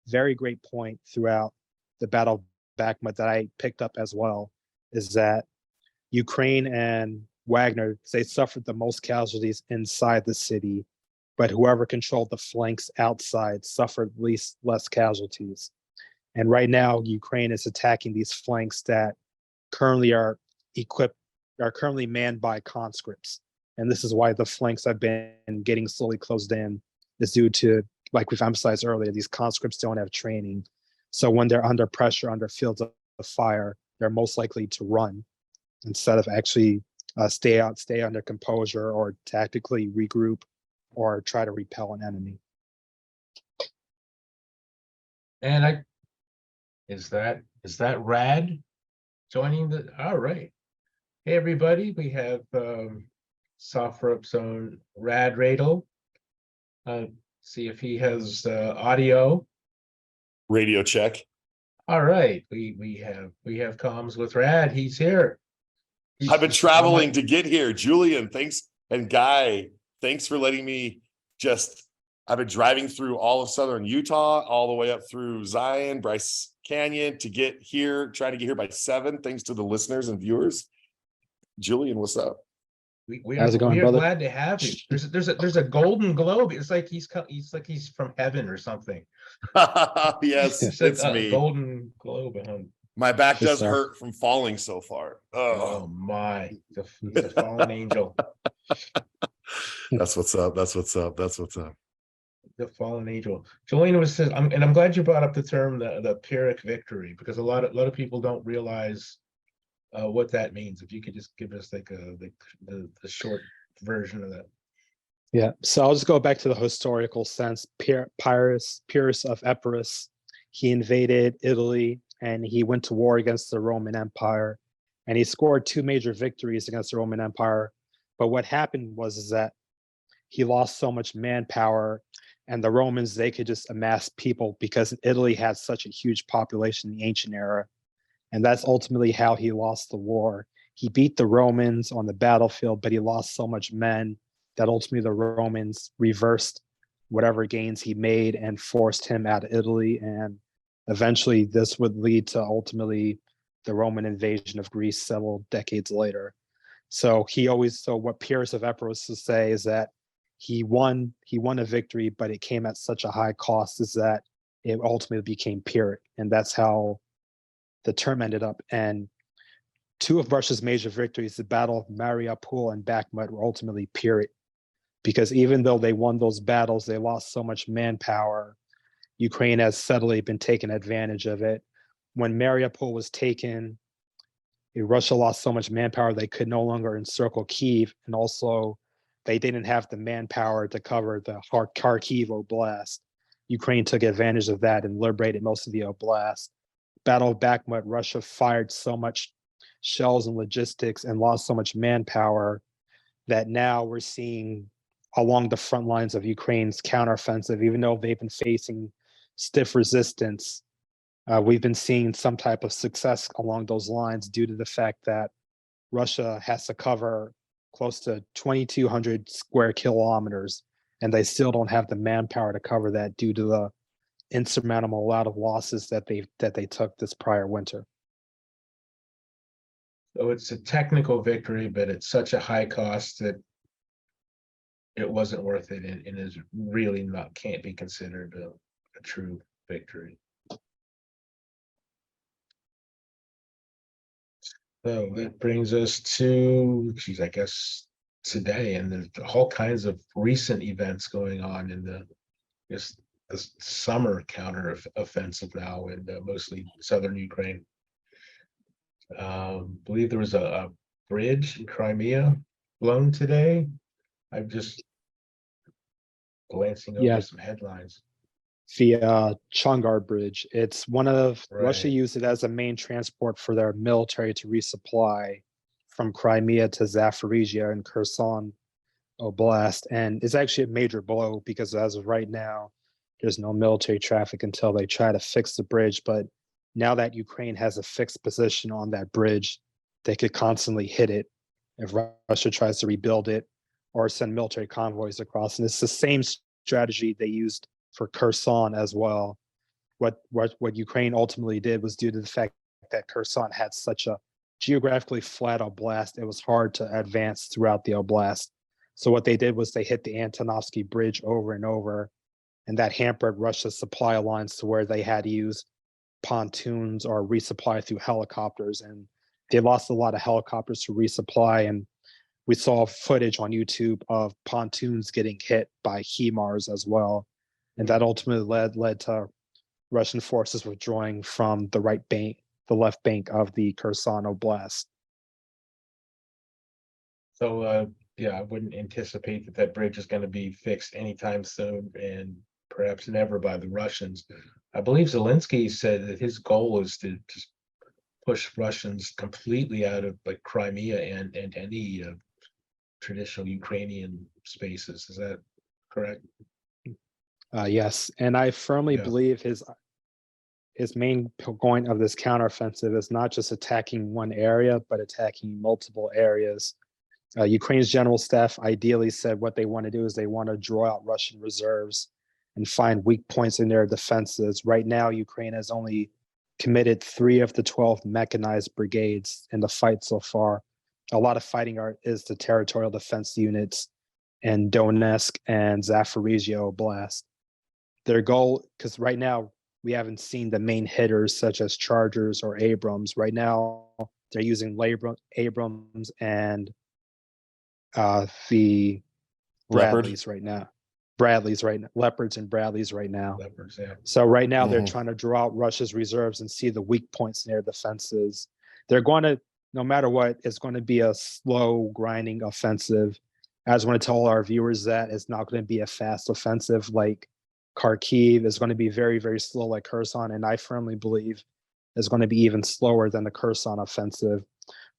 Speaker 2: very great point throughout the Battle of Bakhmut that I picked up as well, is that Ukraine and Wagner, they suffered the most casualties inside the city, but whoever controlled the flanks outside suffered less casualties. And right now, Ukraine is attacking these flanks that currently are currently manned by conscripts. And this is why the flanks have been getting slowly closed in, is due to, like we've emphasized earlier, these conscripts don't have training. So when they're under pressure, under fields of fire, they're most likely to run instead of actually stay under composure or tactically regroup or try to repel an enemy.
Speaker 1: And is that Rad joining the? All right. Hey everybody, we have SOFREP's own Rad Radel. See if he has audio.
Speaker 3: Radio check.
Speaker 1: All right, we have comms with Rad. He's here.
Speaker 3: I've been traveling to get here. Julian, thanks, and Guy, thanks for letting me I've been driving through all of southern Utah, all the way up through Zion, Bryce Canyon to get here, trying to get here by 7, thanks to the listeners and viewers. Julian, what's up?
Speaker 1: How's it going, brother? Glad to have you. There's a golden globe. It's like he's from heaven or something.
Speaker 3: Yes, it's me.
Speaker 1: Golden globe.
Speaker 3: My back does hurt from falling so far.
Speaker 1: Oh my, he's a fallen angel.
Speaker 3: That's what's up.
Speaker 1: The fallen angel. Julian was, and I'm glad you brought up the term the Pyrrhic victory, because a lot of people don't realize what that means. If you could just give us like the short version of that.
Speaker 2: Yeah, so I'll just go back to the historical sense. Pyrrhus of Epirus, he invaded Italy and he went to war against the Roman Empire, and he scored 2 major victories against the Roman Empire. But what happened was that he lost so much manpower, and the Romans, they could just amass people because Italy had such a huge population in the ancient era. And that's ultimately how he lost the war. He beat the Romans on the battlefield, but he lost so much men that ultimately the Romans reversed whatever gains he made and forced him out of Italy. And eventually this would lead to ultimately the Roman invasion of Greece several decades later. So what Pyrrhus of Epirus will say is that he won a victory, but it came at such a high cost, is that it ultimately became Pyrrhic. And that's how the term ended up. And 2 of Russia's major victories, the Battle of Mariupol and Bakhmut, were ultimately Pyrrhic, because even though they won those battles, they lost so much manpower. Ukraine has steadily been taking advantage of it. When Mariupol was taken, Russia lost so much manpower they could no longer encircle Kyiv, and also they didn't have the manpower to cover the Kharkiv Oblast. Ukraine took advantage of that and liberated most of the Oblast. Battle of Bakhmut, Russia fired so much shells and logistics and lost so much manpower that now we're seeing along the front lines of Ukraine's counteroffensive, even though they've been facing stiff resistance, we've been seeing some type of success along those lines due to the fact that Russia has to cover close to 2,200 square kilometers, and they still don't have the manpower to cover that due to the insurmountable amount of losses that they took this prior winter.
Speaker 1: So it's a technical victory, but it's such a high cost that it wasn't worth it, and is really can't be considered a true victory. So that brings us to, I guess, today, and there's all kinds of recent events going on in the summer counter offensive now in mostly southern Ukraine. Believe there was a bridge in Crimea blown today. I'm just glancing over some headlines.
Speaker 2: The Chongar Bridge. It's one of Russia
Speaker 1: Right.
Speaker 2: used it as a main transport for their military to resupply from Crimea to Zaporizhia and Kherson Oblast, and it's actually a major blow because as of right now, there's no military traffic until they try to fix the bridge. But now that Ukraine has a fixed position on that bridge, they could constantly hit it if Russia tries to rebuild it or send military convoys across. And it's the same strategy they used for Kherson as well. What Ukraine ultimately did was due to the fact that Kherson had such a geographically flat oblast, it was hard to advance throughout the oblast. So what they did was they hit the Antonovsky Bridge over and over, and that hampered Russia's supply lines to where they had to use pontoons or resupply through helicopters. And they lost a lot of helicopters to resupply. And we saw footage on YouTube of pontoons getting hit by HIMARS as well. And that ultimately led to Russian forces withdrawing from the left bank of the Kherson Oblast.
Speaker 1: So yeah, I wouldn't anticipate that bridge is going to be fixed anytime soon, and perhaps never by the Russians. I believe Zelensky said that his goal is to just push Russians completely out of like Crimea and any traditional Ukrainian spaces. Is that correct?
Speaker 2: Yes, and I firmly believe his main point of this counteroffensive is not just attacking one area, but attacking multiple areas. Ukraine's general staff ideally said what they want to do is they want to draw out Russian reserves and find weak points in their defenses. Right now, Ukraine has only committed 3 of the 12 mechanized brigades in the fight so far. A lot of fighting is the territorial defense units in Donetsk and Zaporizhia Oblast. Their goal, because right now we haven't seen the main hitters such as Chargers or Abrams. Right now, they're using Abrams and the Bradleys right now. Leopards and Bradleys right now.
Speaker 1: Leopards, yeah.
Speaker 2: So right now they're trying to draw out Russia's reserves and see the weak points in their defenses. They're going to, no matter what, it's going to be a slow grinding offensive. I just want to tell our viewers that it's not going to be a fast offensive like Kharkiv. It's going to be very, very slow like Kherson, and I firmly believe it's going to be even slower than the Kherson offensive.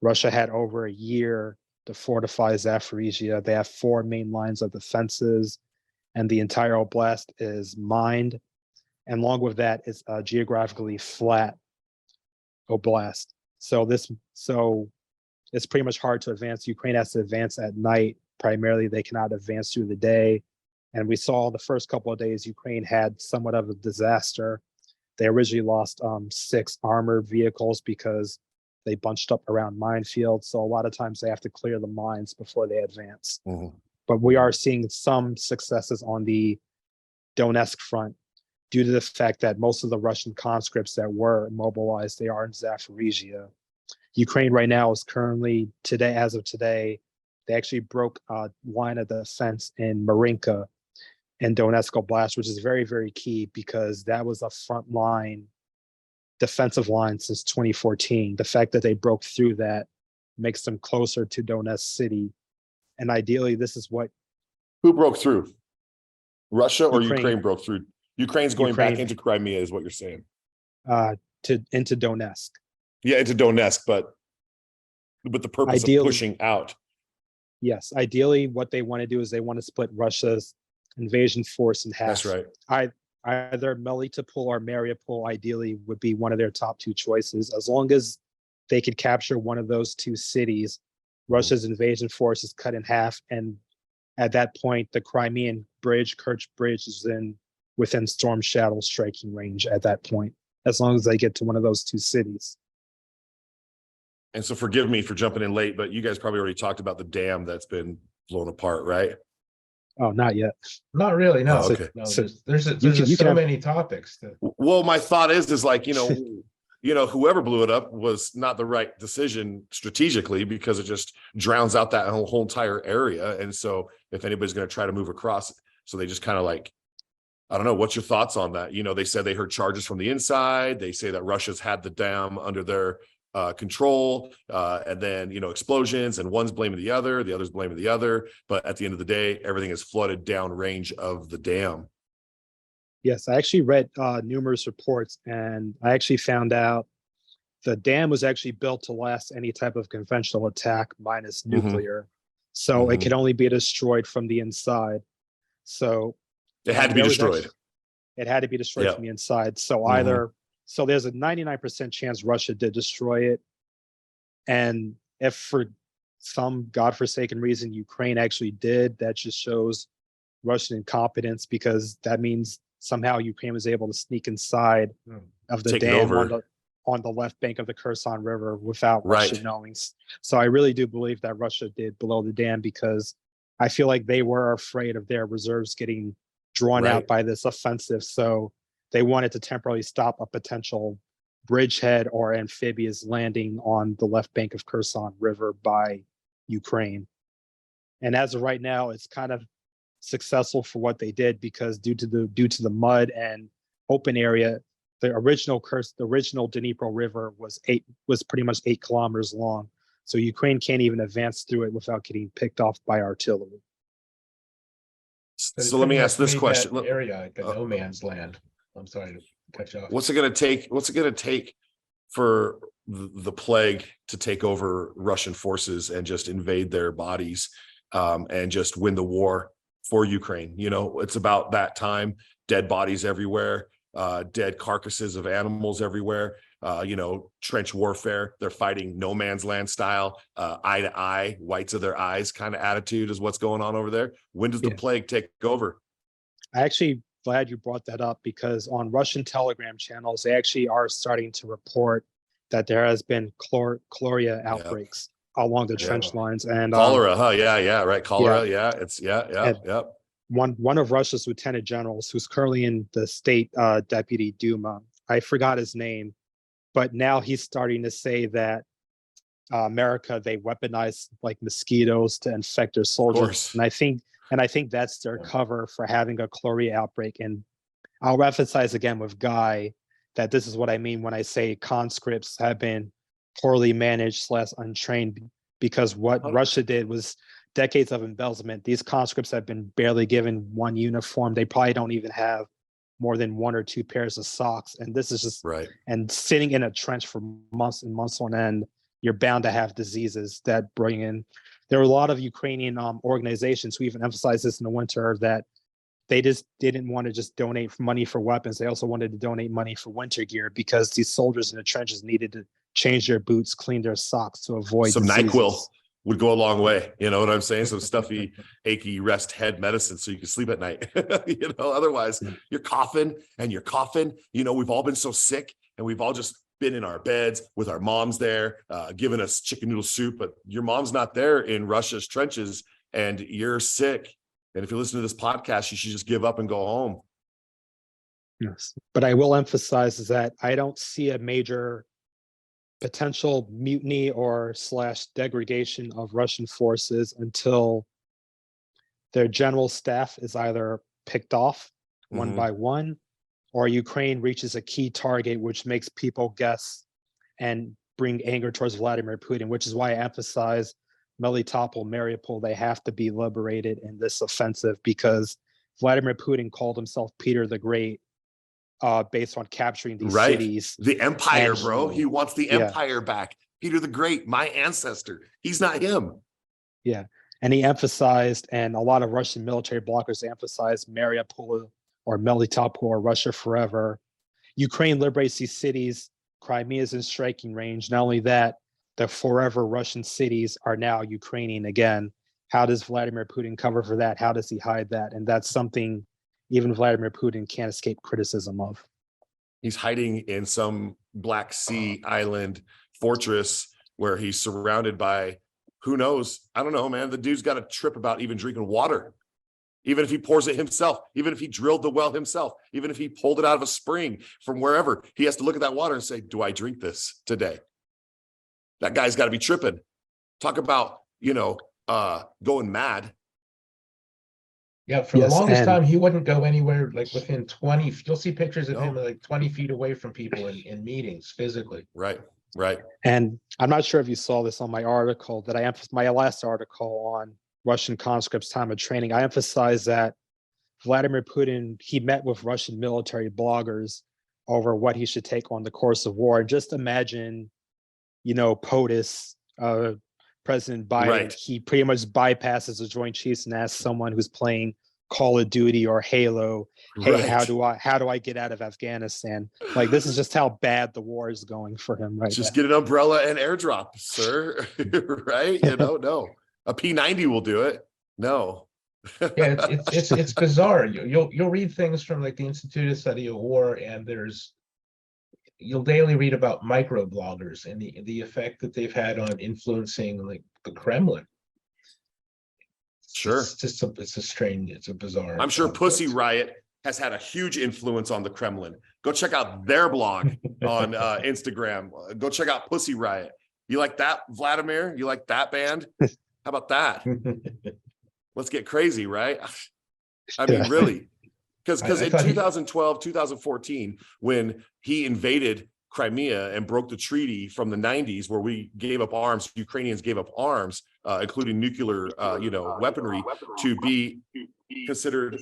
Speaker 2: Russia had over a year to fortify Zaporizhia. They have 4 main lines of defenses, and the entire oblast is mined. And along with that, it's a geographically flat oblast. So it's pretty much hard to advance. Ukraine has to advance at night. Primarily, they cannot advance through the day. And we saw the first couple of days, Ukraine had somewhat of a disaster. They originally lost 6 armored vehicles because they bunched up around minefields. So a lot of times they have to clear the mines before they advance. But we are seeing some successes on the Donetsk front due to the fact that most of the Russian conscripts that were mobilized, they are in Zaporizhia. Ukraine right now is currently, as of today, they actually broke a line of defense in Marinka and Donetsk Oblast, which is very, very key because that was a front line defensive line since 2014. The fact that they broke through that makes them closer to Donetsk city. And ideally, this is what...
Speaker 3: Who broke through? Russia or Ukraine broke through? Ukraine's going back into Crimea is what you're saying.
Speaker 2: Into Donetsk.
Speaker 3: Yeah, into Donetsk, but with the purpose of pushing out.
Speaker 2: Yes, ideally what they want to do is they want to split Russia's invasion force in half.
Speaker 3: That's right.
Speaker 2: Either Melitopol or Mariupol ideally would be one of their top 2 choices. As long as they could capture one of those 2 cities, Russia's invasion force is cut in half. And at that point, the Crimean bridge, Kerch Bridge, is within Storm Shadow striking range at that point, as long as they get to one of those 2 cities.
Speaker 3: And so forgive me for jumping in late, but you guys probably already talked about the dam that's been blown apart, right?
Speaker 2: Oh, not yet.
Speaker 1: Not really, no.
Speaker 3: Oh, okay.
Speaker 1: No, there's so many topics.
Speaker 3: Well, my thought is like, whoever blew it up was not the right decision strategically, because it just drowns out that whole entire area. And so if anybody's going to try to move across, so they just kind of like, I don't know, what's your thoughts on that? They said they heard charges from the inside. They say that Russia's had the dam under their control, and then, explosions, and one's blaming the other's blaming the other. But at the end of the day, everything is flooded downrange of the dam.
Speaker 2: Yes, I actually read numerous reports, and I actually found out the dam was actually built to last any type of conventional attack minus nuclear. So it could only be destroyed from the inside. So
Speaker 3: it had to be destroyed.
Speaker 2: It had to be destroyed from the inside. So so there's a 99% chance Russia did destroy it. And if for some godforsaken reason Ukraine actually did, that just shows Russian incompetence, because that means somehow Ukraine was able to sneak inside of the dam on the left bank of the Kherson River without Russia knowing. So I really do believe that Russia did blow the dam, because I feel like they were afraid of their reserves getting drawn out by this offensive. So they wanted to temporarily stop a potential bridgehead or amphibious landing on the left bank of Kherson River by Ukraine. And as of right now, it's kind of successful for what they did, because due to the mud and open area, the original Dnipro River was pretty much 8 kilometers long. So Ukraine can't even advance through it without getting picked off by artillery.
Speaker 3: So let me ask this question.
Speaker 1: Area like a no man's land. I'm sorry to cut you off.
Speaker 3: What's it going to take for the plague to take over Russian forces and just invade their bodies, and just win the war for Ukraine? It's about that time. Dead bodies everywhere, dead carcasses of animals everywhere. Trench warfare. They're fighting no man's land style, eye to eye, whites of their eyes kind of attitude is what's going on over there. When does the plague take over?
Speaker 2: I actually glad you brought that up, because on Russian Telegram channels, they actually are starting to report that there has been cholera outbreaks along the trench lines. And
Speaker 3: cholera, right. Cholera,
Speaker 2: One of Russia's lieutenant generals, who's currently in the state deputy Duma, I forgot his name, but now he's starting to say that America, they weaponize like mosquitoes to infect their soldiers. And I think that's their cover for having a cholera outbreak. And I'll emphasize again with Guy that this is what I mean when I say conscripts have been poorly managed / untrained, because what Russia did was decades of embezzlement. These conscripts have been barely given one uniform. They probably don't even have more than 1 or 2 pairs of socks. And this is just and sitting in a trench for months and months on end, you're bound to have diseases that bring in. There were a lot of Ukrainian organizations who even emphasized this in the winter, that they just didn't want to just donate money for weapons. They also wanted to donate money for winter gear, because these soldiers in the trenches needed to change their boots, clean their socks to avoid
Speaker 3: some
Speaker 2: diseases.
Speaker 3: NyQuil would go a long way. You know what I'm saying? Some stuffy, achy rest head medicine so you can sleep at night. Otherwise you're coughing and you're coughing. We've all been so sick, and we've all just been in our beds with our moms there, giving us chicken noodle soup, but your mom's not there in Russia's trenches and you're sick. And if you listen to this podcast, you should just give up and go home.
Speaker 2: Yes. But I will emphasize is that I don't see a major potential mutiny or / degradation of Russian forces until their general staff is either picked off one by one, or Ukraine reaches a key target, which makes people guess and bring anger towards Vladimir Putin, which is why I emphasize Melitopol, Mariupol, they have to be liberated in this offensive, because Vladimir Putin called himself Peter the Great based on capturing these cities.
Speaker 3: The empire, bro. He wants the empire back. Peter the Great, my ancestor. He's not him.
Speaker 2: Yeah. And he emphasized, and a lot of Russian military bloggers emphasized Mariupol or Melitopol or Russia forever. Ukraine liberates these cities. Crimea is in striking range. Not only that, the forever Russian cities are now Ukrainian again. How does Vladimir Putin cover for that? How does he hide that? And that's something even Vladimir Putin can't escape criticism of.
Speaker 3: He's hiding in some Black Sea island fortress where he's surrounded by, who knows? I don't know, man. The dude's got a trip about even drinking water. even if he pours it himself, even if he drilled the well himself, even if he pulled it out of a spring from wherever, he has to look at that water and say, do I drink this today? That guy's got to be tripping. Talk about, going mad.
Speaker 1: Yeah, for the
Speaker 2: Yes,
Speaker 1: longest
Speaker 2: and-
Speaker 1: time, he wouldn't go anywhere like within 20. You'll see pictures of
Speaker 3: No.
Speaker 1: him like 20 feet away from people in meetings physically.
Speaker 3: Right.
Speaker 2: And I'm not sure if you saw this on my article that my last article on Russian conscripts' time of training. I emphasized that Vladimir Putin, he met with Russian military bloggers over what he should take on the course of war. And just imagine, POTUS, President Biden,
Speaker 3: Right.
Speaker 2: he pretty much bypasses the Joint Chiefs and asks someone who's playing Call of Duty or Halo, hey,
Speaker 3: Right.
Speaker 2: how do I get out of Afghanistan? Like, this is just how bad the war is going for him right
Speaker 3: Just
Speaker 2: now.
Speaker 3: get an umbrella and airdrop, sir. Right? No. A P90 will do it. No.
Speaker 1: Yeah, it's bizarre. You'll read things from like the Institute of Study of War, and you'll daily read about microbloggers and the effect that they've had on influencing like the Kremlin.
Speaker 3: Sure.
Speaker 1: It's a bizarre.
Speaker 3: I'm sure
Speaker 1: concept.
Speaker 3: Pussy Riot has had a huge influence on the Kremlin. Go check out their blog on Instagram. Go check out Pussy Riot. You like that, Vladimir? You like that band? How about that? Let's get crazy, right? I mean,
Speaker 2: Yeah.
Speaker 3: really. Because
Speaker 1: I
Speaker 3: in
Speaker 1: thought
Speaker 3: 2012, 2014, when he invaded Crimea and broke the treaty from the 90s, where we gave up arms, Ukrainians gave up arms, including nuclear, weaponry, to be considered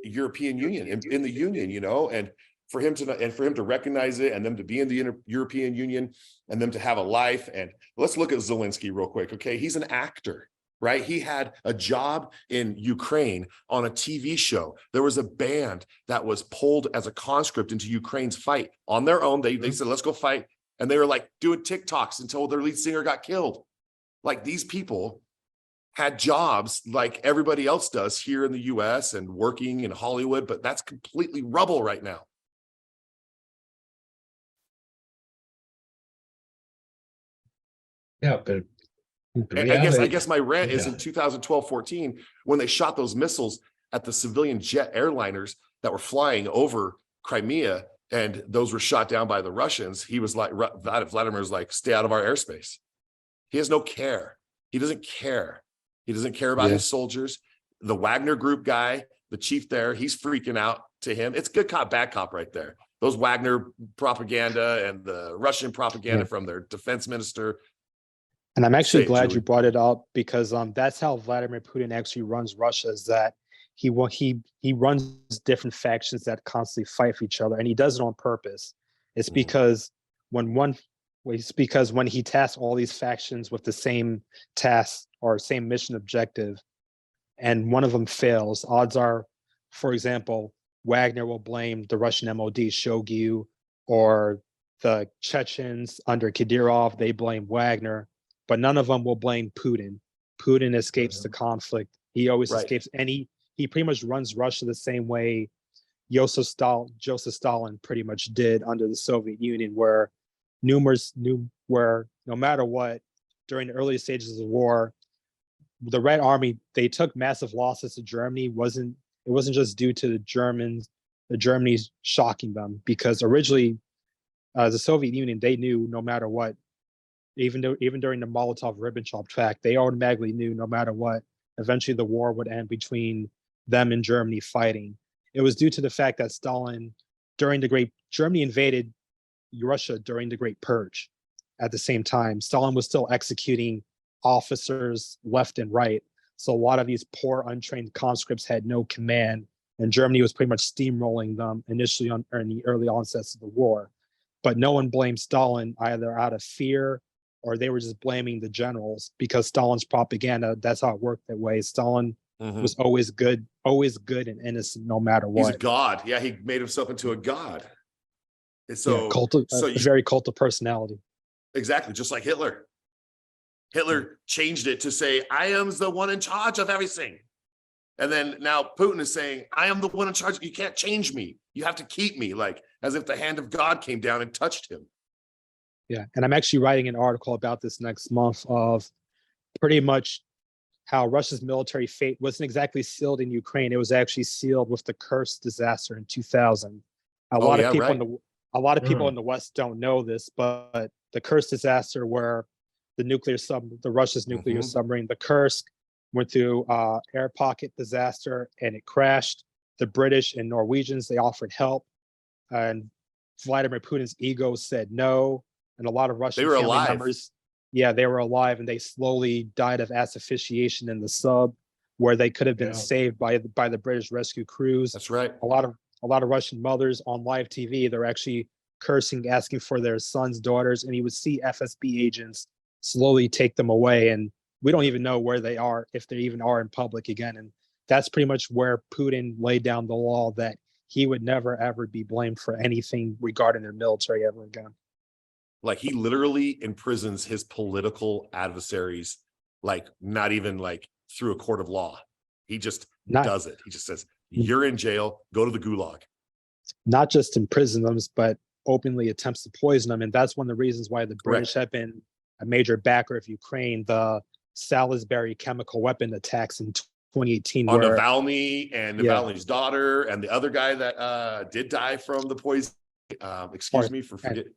Speaker 3: European Union in the Union, and for him to recognize it, and them to be in the European Union, and them to have a life. And let's look at Zelensky real quick. Okay, he's an actor. Right? He had a job in Ukraine on a TV show. There was a band that was pulled as a conscript into Ukraine's fight on their own. They said, let's go fight. And they were like doing TikToks until their lead singer got killed. Like, these people had jobs like everybody else does here in the US and working in Hollywood, but that's completely rubble right now.
Speaker 1: Yeah, but
Speaker 3: I guess my rant is
Speaker 1: yeah.
Speaker 3: in 2012-14, when they shot those missiles at the civilian jet airliners that were flying over Crimea, and those were shot down by the Russians. He was like, Vladimir's like, stay out of our airspace. He has no care. He doesn't care. He doesn't care about his soldiers. The Wagner group guy, the chief there, he's freaking out to him. It's good cop, bad cop right there. Those Wagner propaganda and the Russian propaganda from their defense minister.
Speaker 2: And I'm actually
Speaker 3: Say it,
Speaker 2: glad
Speaker 3: Julie.
Speaker 2: you brought it up, because that's how Vladimir Putin actually runs Russia, is that he runs different factions that constantly fight for each other, and he does it on purpose. It's because when he tasks all these factions with the same task or same mission objective, and one of them fails, odds are, for example, Wagner will blame the Russian MOD, Shoigu, or the Chechens under Kadyrov, they blame Wagner. But none of them will blame Putin. Putin escapes the conflict. He always escapes, and he pretty much runs Russia the same way Joseph Stalin pretty much did under the Soviet Union, where no matter what, during the early stages of the war, the Red Army, they took massive losses to Germany. It wasn't just due to the Germany's shocking them, because originally the Soviet Union, they knew no matter what, even during the Molotov-Ribbentrop Pact, they automatically knew no matter what, eventually the war would end between them and Germany fighting. It was due to the fact that Germany invaded Russia during the Great Purge. At the same time, Stalin was still executing officers left and right. So a lot of these poor, untrained conscripts had no command, and Germany was pretty much steamrolling them initially in the early onsets of the war. But no one blamed Stalin, either out of fear, or they were just blaming the generals, because Stalin's propaganda, that's how it worked that way. Stalin was always good and innocent no matter what.
Speaker 3: He's a god. Yeah, he made himself into a god. And
Speaker 2: Very cult of personality.
Speaker 3: Exactly, just like Hitler. Hitler changed it to say, I am the one in charge of everything. And then now Putin is saying, I am the one in charge. You can't change me. You have to keep me, like as if the hand of God came down and touched him.
Speaker 2: Yeah, and I'm actually writing an article about this next month of pretty much how Russia's military fate wasn't exactly sealed in Ukraine. It was actually sealed with the Kursk disaster in 2000. A lot of people in the West don't know this, but the Kursk disaster, where the Russia's nuclear submarine, the Kursk, went through air pocket disaster and it crashed. The British and Norwegians, they offered help, and Vladimir Putin's ego said no, and a lot of Russian family members, they were alive, and they slowly died of asphyxiation in the sub, where they could have been saved by the British rescue crews.
Speaker 3: That's right.
Speaker 2: A lot of Russian mothers on live TV, they're actually cursing, asking for their sons, daughters, and you would see FSB agents slowly take them away, and we don't even know where they are, if they even are in public again. And that's pretty much where Putin laid down the law that he would never, ever be blamed for anything regarding their military ever again.
Speaker 3: Like, he literally imprisons his political adversaries, like not even like through a court of law. He just does it. He just says, you're in jail, go to the gulag.
Speaker 2: Not just imprison them, but openly attempts to poison them. And that's one of the reasons why the British have been a major backer of Ukraine. The Salisbury chemical weapon attacks in 2018
Speaker 3: on Navalny and Navalny's daughter, and the other guy that did die from the poison. Excuse me for forgetting.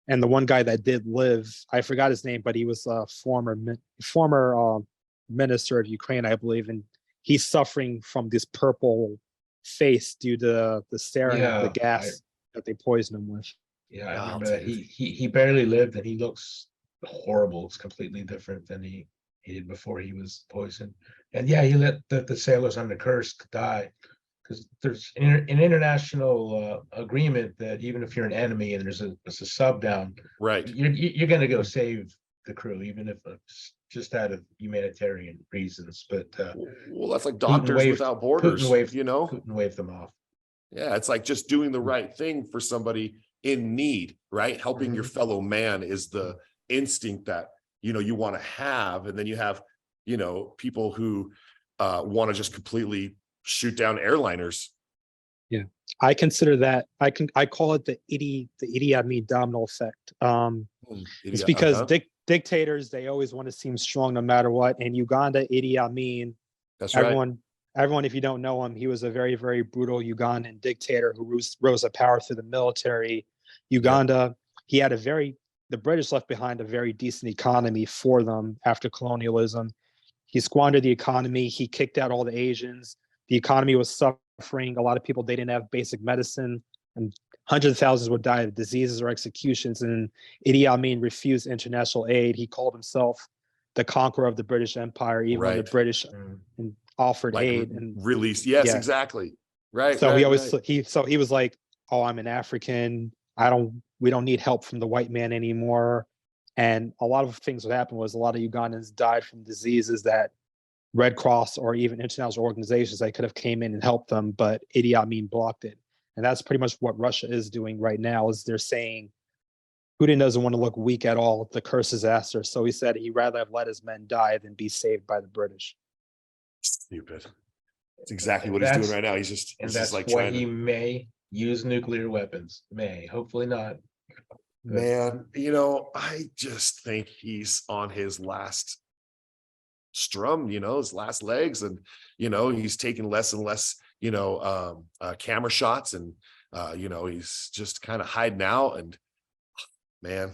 Speaker 2: And the one guy that did live, I forgot his name, but he was a former minister of Ukraine, I believe, and he's suffering from this purple face due to the sarin of the gas that they poisoned him with.
Speaker 1: Yeah, I remember that. He barely lived, and he looks horrible. It's completely different than he did before he was poisoned. And he let the sailors on the Kursk die, because there's an international agreement that even if you're an enemy and there's a sub down, you're going to go save the crew, even if it's just out of humanitarian reasons. But
Speaker 3: well, that's like Doctors Without Borders.
Speaker 1: Putin waved them off.
Speaker 3: Yeah, it's like just doing the right thing for somebody in need, right? Helping your fellow man is the instinct that you want to have. And then you have people who want to just completely shoot down airliners.
Speaker 2: I consider that, I call it the Idi Amin domino effect. It's because dictators, they always want to seem strong no matter what. And Uganda, Idi Amin, everyone, if you don't know him, he was a very, very brutal Ugandan dictator who rose to power through the military. Uganda, the British left behind a very decent economy for them after colonialism. He squandered the economy. He kicked out all the Asians. The economy was suffering. A lot of people, they didn't have basic medicine, and hundreds of thousands would die of diseases or executions. And Idi Amin refused international aid. He called himself the conqueror of the British Empire, even when the British offered aid and
Speaker 3: released. Yes, exactly. Right.
Speaker 2: So he was like, "Oh, I'm an African. We don't need help from the white man anymore." And a lot of things that happened was a lot of Ugandans died from diseases that Red Cross or even international organizations that could have came in and helped them, but Idi Amin blocked it. And that's pretty much what Russia is doing right now, is they're saying Putin doesn't want to look weak at all at the Kursk disaster. So he said he'd rather have let his men die than be saved by the British.
Speaker 3: Stupid. That's exactly what he's doing right now. He's just like
Speaker 1: why he may use nuclear weapons. Hopefully not.
Speaker 3: Man, I just think he's on his last strum, his last legs, and he's taking less and less camera shots, and he's just kind of hiding out. And man,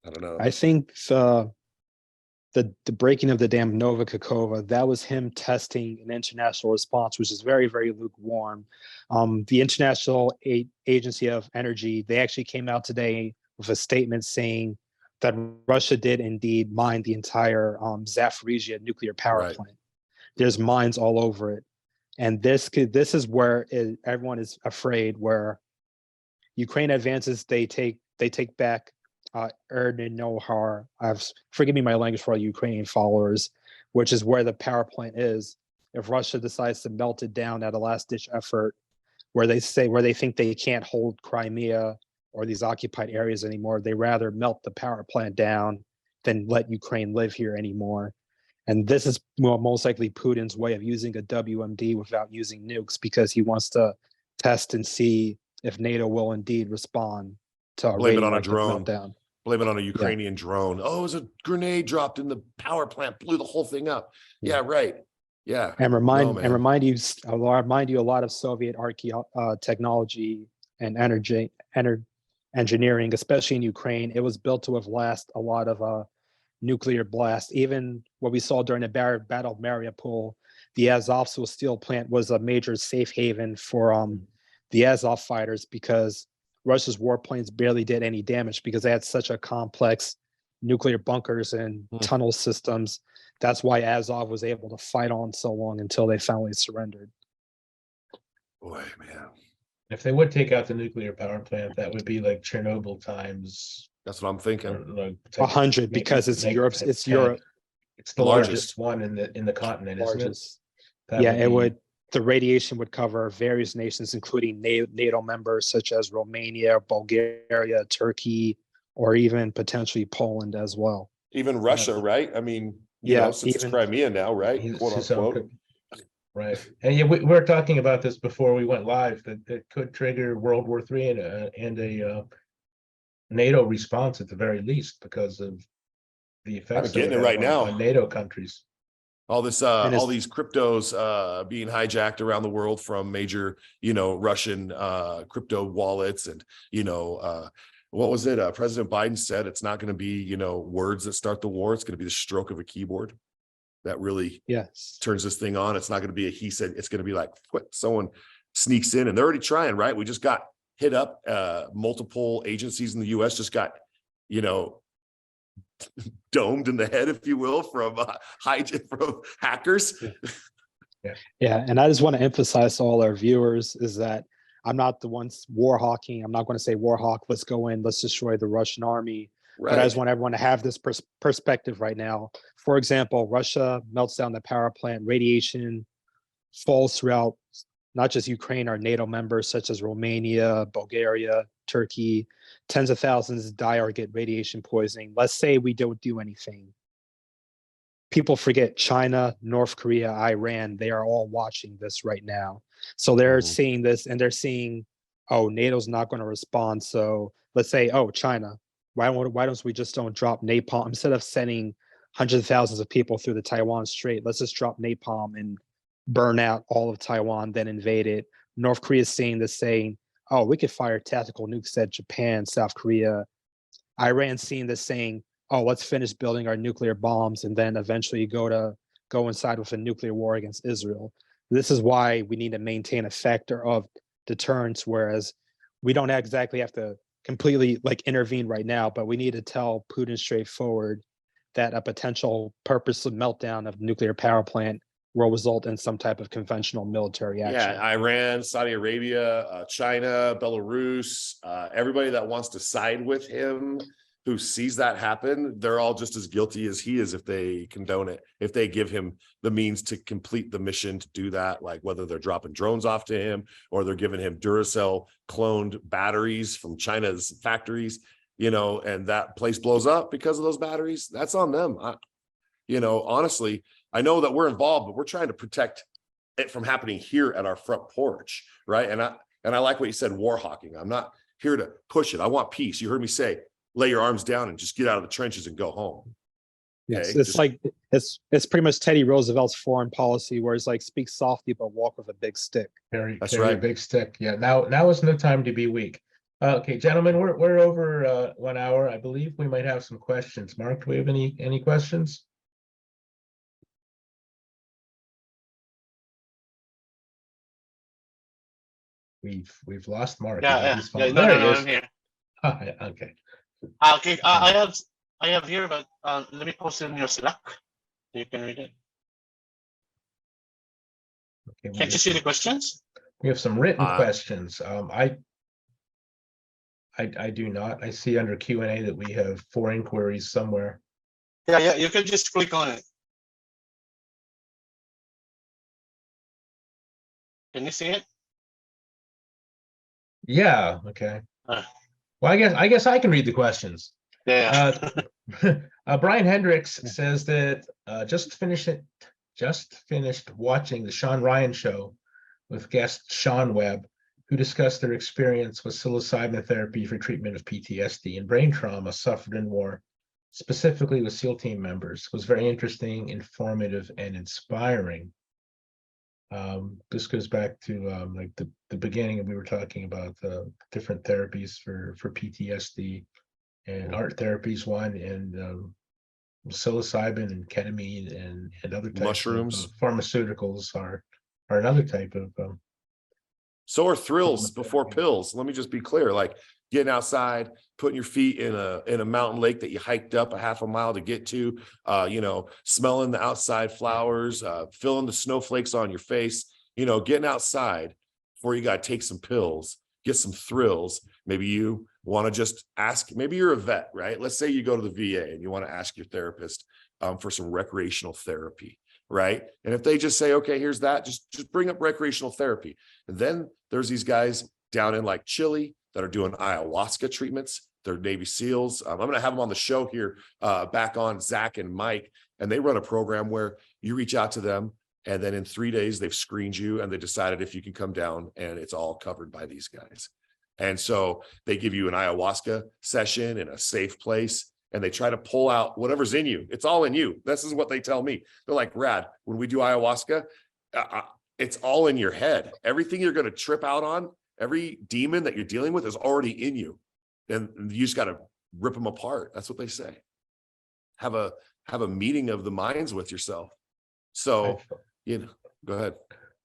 Speaker 3: I don't know. I
Speaker 2: think the breaking of the dam Nova Kakova, that was him testing an international response, which is very, very lukewarm. The International Agency of Energy, they actually came out today with a statement saying that Russia did indeed mine the entire Zaporizhzhia nuclear power plant. There's mines all over it. And this is where everyone is afraid, where Ukraine advances, they take back Erdnohar. Forgive me my language for all Ukrainian followers, which is where the power plant is. If Russia decides to melt it down at a last-ditch effort, where they think they can't hold Crimea or these occupied areas anymore, they rather melt the power plant down than let Ukraine live here anymore. And this is most likely Putin's way of using a WMD without using nukes, because he wants to test and see if NATO will indeed respond to
Speaker 3: blame it on a drone meltdown. blame it on a Ukrainian drone. Oh, it was a grenade dropped in the power plant, blew the whole thing up. Yeah, right. Yeah.
Speaker 2: And
Speaker 3: man.
Speaker 2: remind you a lot of Soviet technology and engineering, especially in Ukraine. It was built to have last a lot of nuclear blast. Even what we saw during the Battle of Mariupol, the Azovstal steel plant was a major safe haven for the Azov fighters, because Russia's warplanes barely did any damage because they had such a complex nuclear bunkers and tunnel systems. That's why Azov was able to fight on so long until they finally surrendered.
Speaker 3: Boy, man.
Speaker 1: If they would take out the nuclear power plant, that would be like Chernobyl times.
Speaker 3: That's what I'm thinking.
Speaker 2: 100, because it's Europe's. It's Europe.
Speaker 1: It's the largest one in the continent, isn't it?
Speaker 2: Yeah, it would. The radiation would cover various nations, including NATO members such as Romania, Bulgaria, Turkey, or even potentially Poland as well.
Speaker 3: Even Russia, right? I mean, you know, since it's Crimea now, right? Quote unquote.
Speaker 1: Right. And yeah, we were talking about this before we went live, that could trigger World War III and a NATO response at the very least, because of the effects
Speaker 3: I'm getting it right now
Speaker 1: on NATO countries.
Speaker 3: All this, all these cryptos being hijacked around the world from major, you know, Russian crypto wallets, and what was it? President Biden said it's not going to be, you know, words that start the war. It's going to be the stroke of a keyboard that really turns this thing on. It's not going to be a he said. It's going to be like someone sneaks in, and they're already trying. Right? We just got hit up. Multiple agencies in the U.S. just got, you know, domed in the head, if you will, from hackers.
Speaker 2: Yeah, and I just want to emphasize to all our viewers is that I'm not the ones war hawking. I'm not going to say war hawk, let's go in, let's destroy the Russian army. Right. But I just want everyone to have this perspective right now. For example, Russia melts down the power plant, radiation falls throughout not just Ukraine, our NATO members such as Romania, Bulgaria, Turkey. Tens of thousands die or get radiation poisoning. Let's say we don't do anything. People forget China, North Korea, Iran, they are all watching this right now. So they're seeing this and they're seeing, oh, NATO's not going to respond. So let's say, oh, China, why don't we just don't drop napalm? Instead of sending hundreds of thousands of people through the Taiwan Strait, let's just drop napalm and burn out all of Taiwan, then invade it. North Korea is seeing this, saying, oh, we could fire tactical nukes at Japan, South Korea. Iran seeing this, saying, oh, let's finish building our nuclear bombs and then eventually go inside with a nuclear war against Israel. This is why we need to maintain a factor of deterrence, whereas we don't exactly have to completely intervene right now, but we need to tell Putin straightforward that a potential purposeful meltdown of nuclear power plant will result in some type of conventional military action.
Speaker 3: Yeah, Iran, Saudi Arabia, China, Belarus, everybody that wants to side with him, who sees that happen, they're all just as guilty as he is if they condone it, if they give him the means to complete the mission to do that, like whether they're dropping drones off to him or they're giving him Duracell cloned batteries from China's factories, and that place blows up because of those batteries. That's on them. Honestly, I know that we're involved, but we're trying to protect it from happening here at our front porch, right? And I like what you said, war hawking. I'm not here to push it. I want peace. You heard me say, lay your arms down and just get out of the trenches and go home.
Speaker 2: Yes, okay? It's pretty much Teddy Roosevelt's foreign policy, where it's like speak softly but walk with a big stick.
Speaker 1: That's right, a big stick. Yeah, now is no time to be weak. Okay, gentlemen, we're over 1 hour. I believe we might have some questions. Mark, do we have any questions? We've lost Mark.
Speaker 4: Yeah, no, I'm here.
Speaker 1: Okay.
Speaker 4: Okay, I have here, but let me post it in your Slack so you can read it. Okay, can't you see the questions?
Speaker 1: We have some written questions. I do not. I see under Q&A that we have 4 inquiries somewhere.
Speaker 4: Yeah, you can just click on it. Can you see it?
Speaker 1: Yeah. Okay. Well, I guess I can read the questions.
Speaker 4: Yeah.
Speaker 1: Brian Hendricks says that just finished watching the Sean Ryan show with guest Sean Webb, who discussed their experience with psilocybin therapy for treatment of PTSD and brain trauma suffered in war, specifically with SEAL team members. It was very interesting, informative, and inspiring. This goes back to like the beginning, we were talking about different therapies for PTSD, and art therapies one, and psilocybin and ketamine and other types
Speaker 3: Mushrooms.
Speaker 1: of pharmaceuticals are another type of
Speaker 3: So are thrills
Speaker 1: Trauma
Speaker 3: before
Speaker 1: therapy.
Speaker 3: pills. Let me just be clear, like getting outside, putting your feet in a mountain lake that you hiked up a half a mile to get to, smelling the outside flowers, feeling the snowflakes on your face, getting outside before you got to take some pills, get some thrills. Maybe you want to just ask, maybe you're a vet, right? Let's say you go to the VA and you want to ask your therapist for some recreational therapy, right? And if they just say, okay, here's that, just bring up recreational therapy. And then there's these guys down in like Chile that are doing ayahuasca treatments. They're Navy SEALs. I'm going to have them on the show here, back on, Zach and Mike, and they run a program where you reach out to them, and then in 3 days they've screened you and they decided if you can come down, and it's all covered by these guys. And so they give you an ayahuasca session in a safe place, and they try to pull out whatever's in you. It's all in you. This is what they tell me. They're like, Rad, when we do ayahuasca, it's all in your head. Everything you're going to trip out on, every demon that you're dealing with is already in you. And you just got to rip them apart. That's what they say. Have a meeting of the minds with yourself. So, go ahead.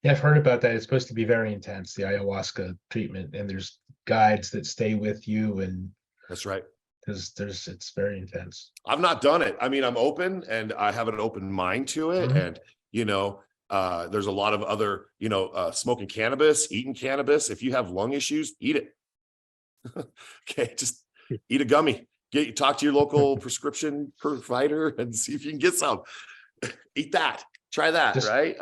Speaker 1: Yeah, I've heard about that. It's supposed to be very intense, the ayahuasca treatment, and there's guides that stay with you, and
Speaker 3: That's right.
Speaker 1: it's very intense.
Speaker 3: I've not done it. I mean, I'm open and I have an open mind to it.
Speaker 1: Mhm.
Speaker 3: And, there's a lot of other, smoking cannabis, eating cannabis. If you have lung issues, eat it. Okay. Just eat a gummy, talk to your local prescription provider and see if you can get some. Eat that, try that. Right.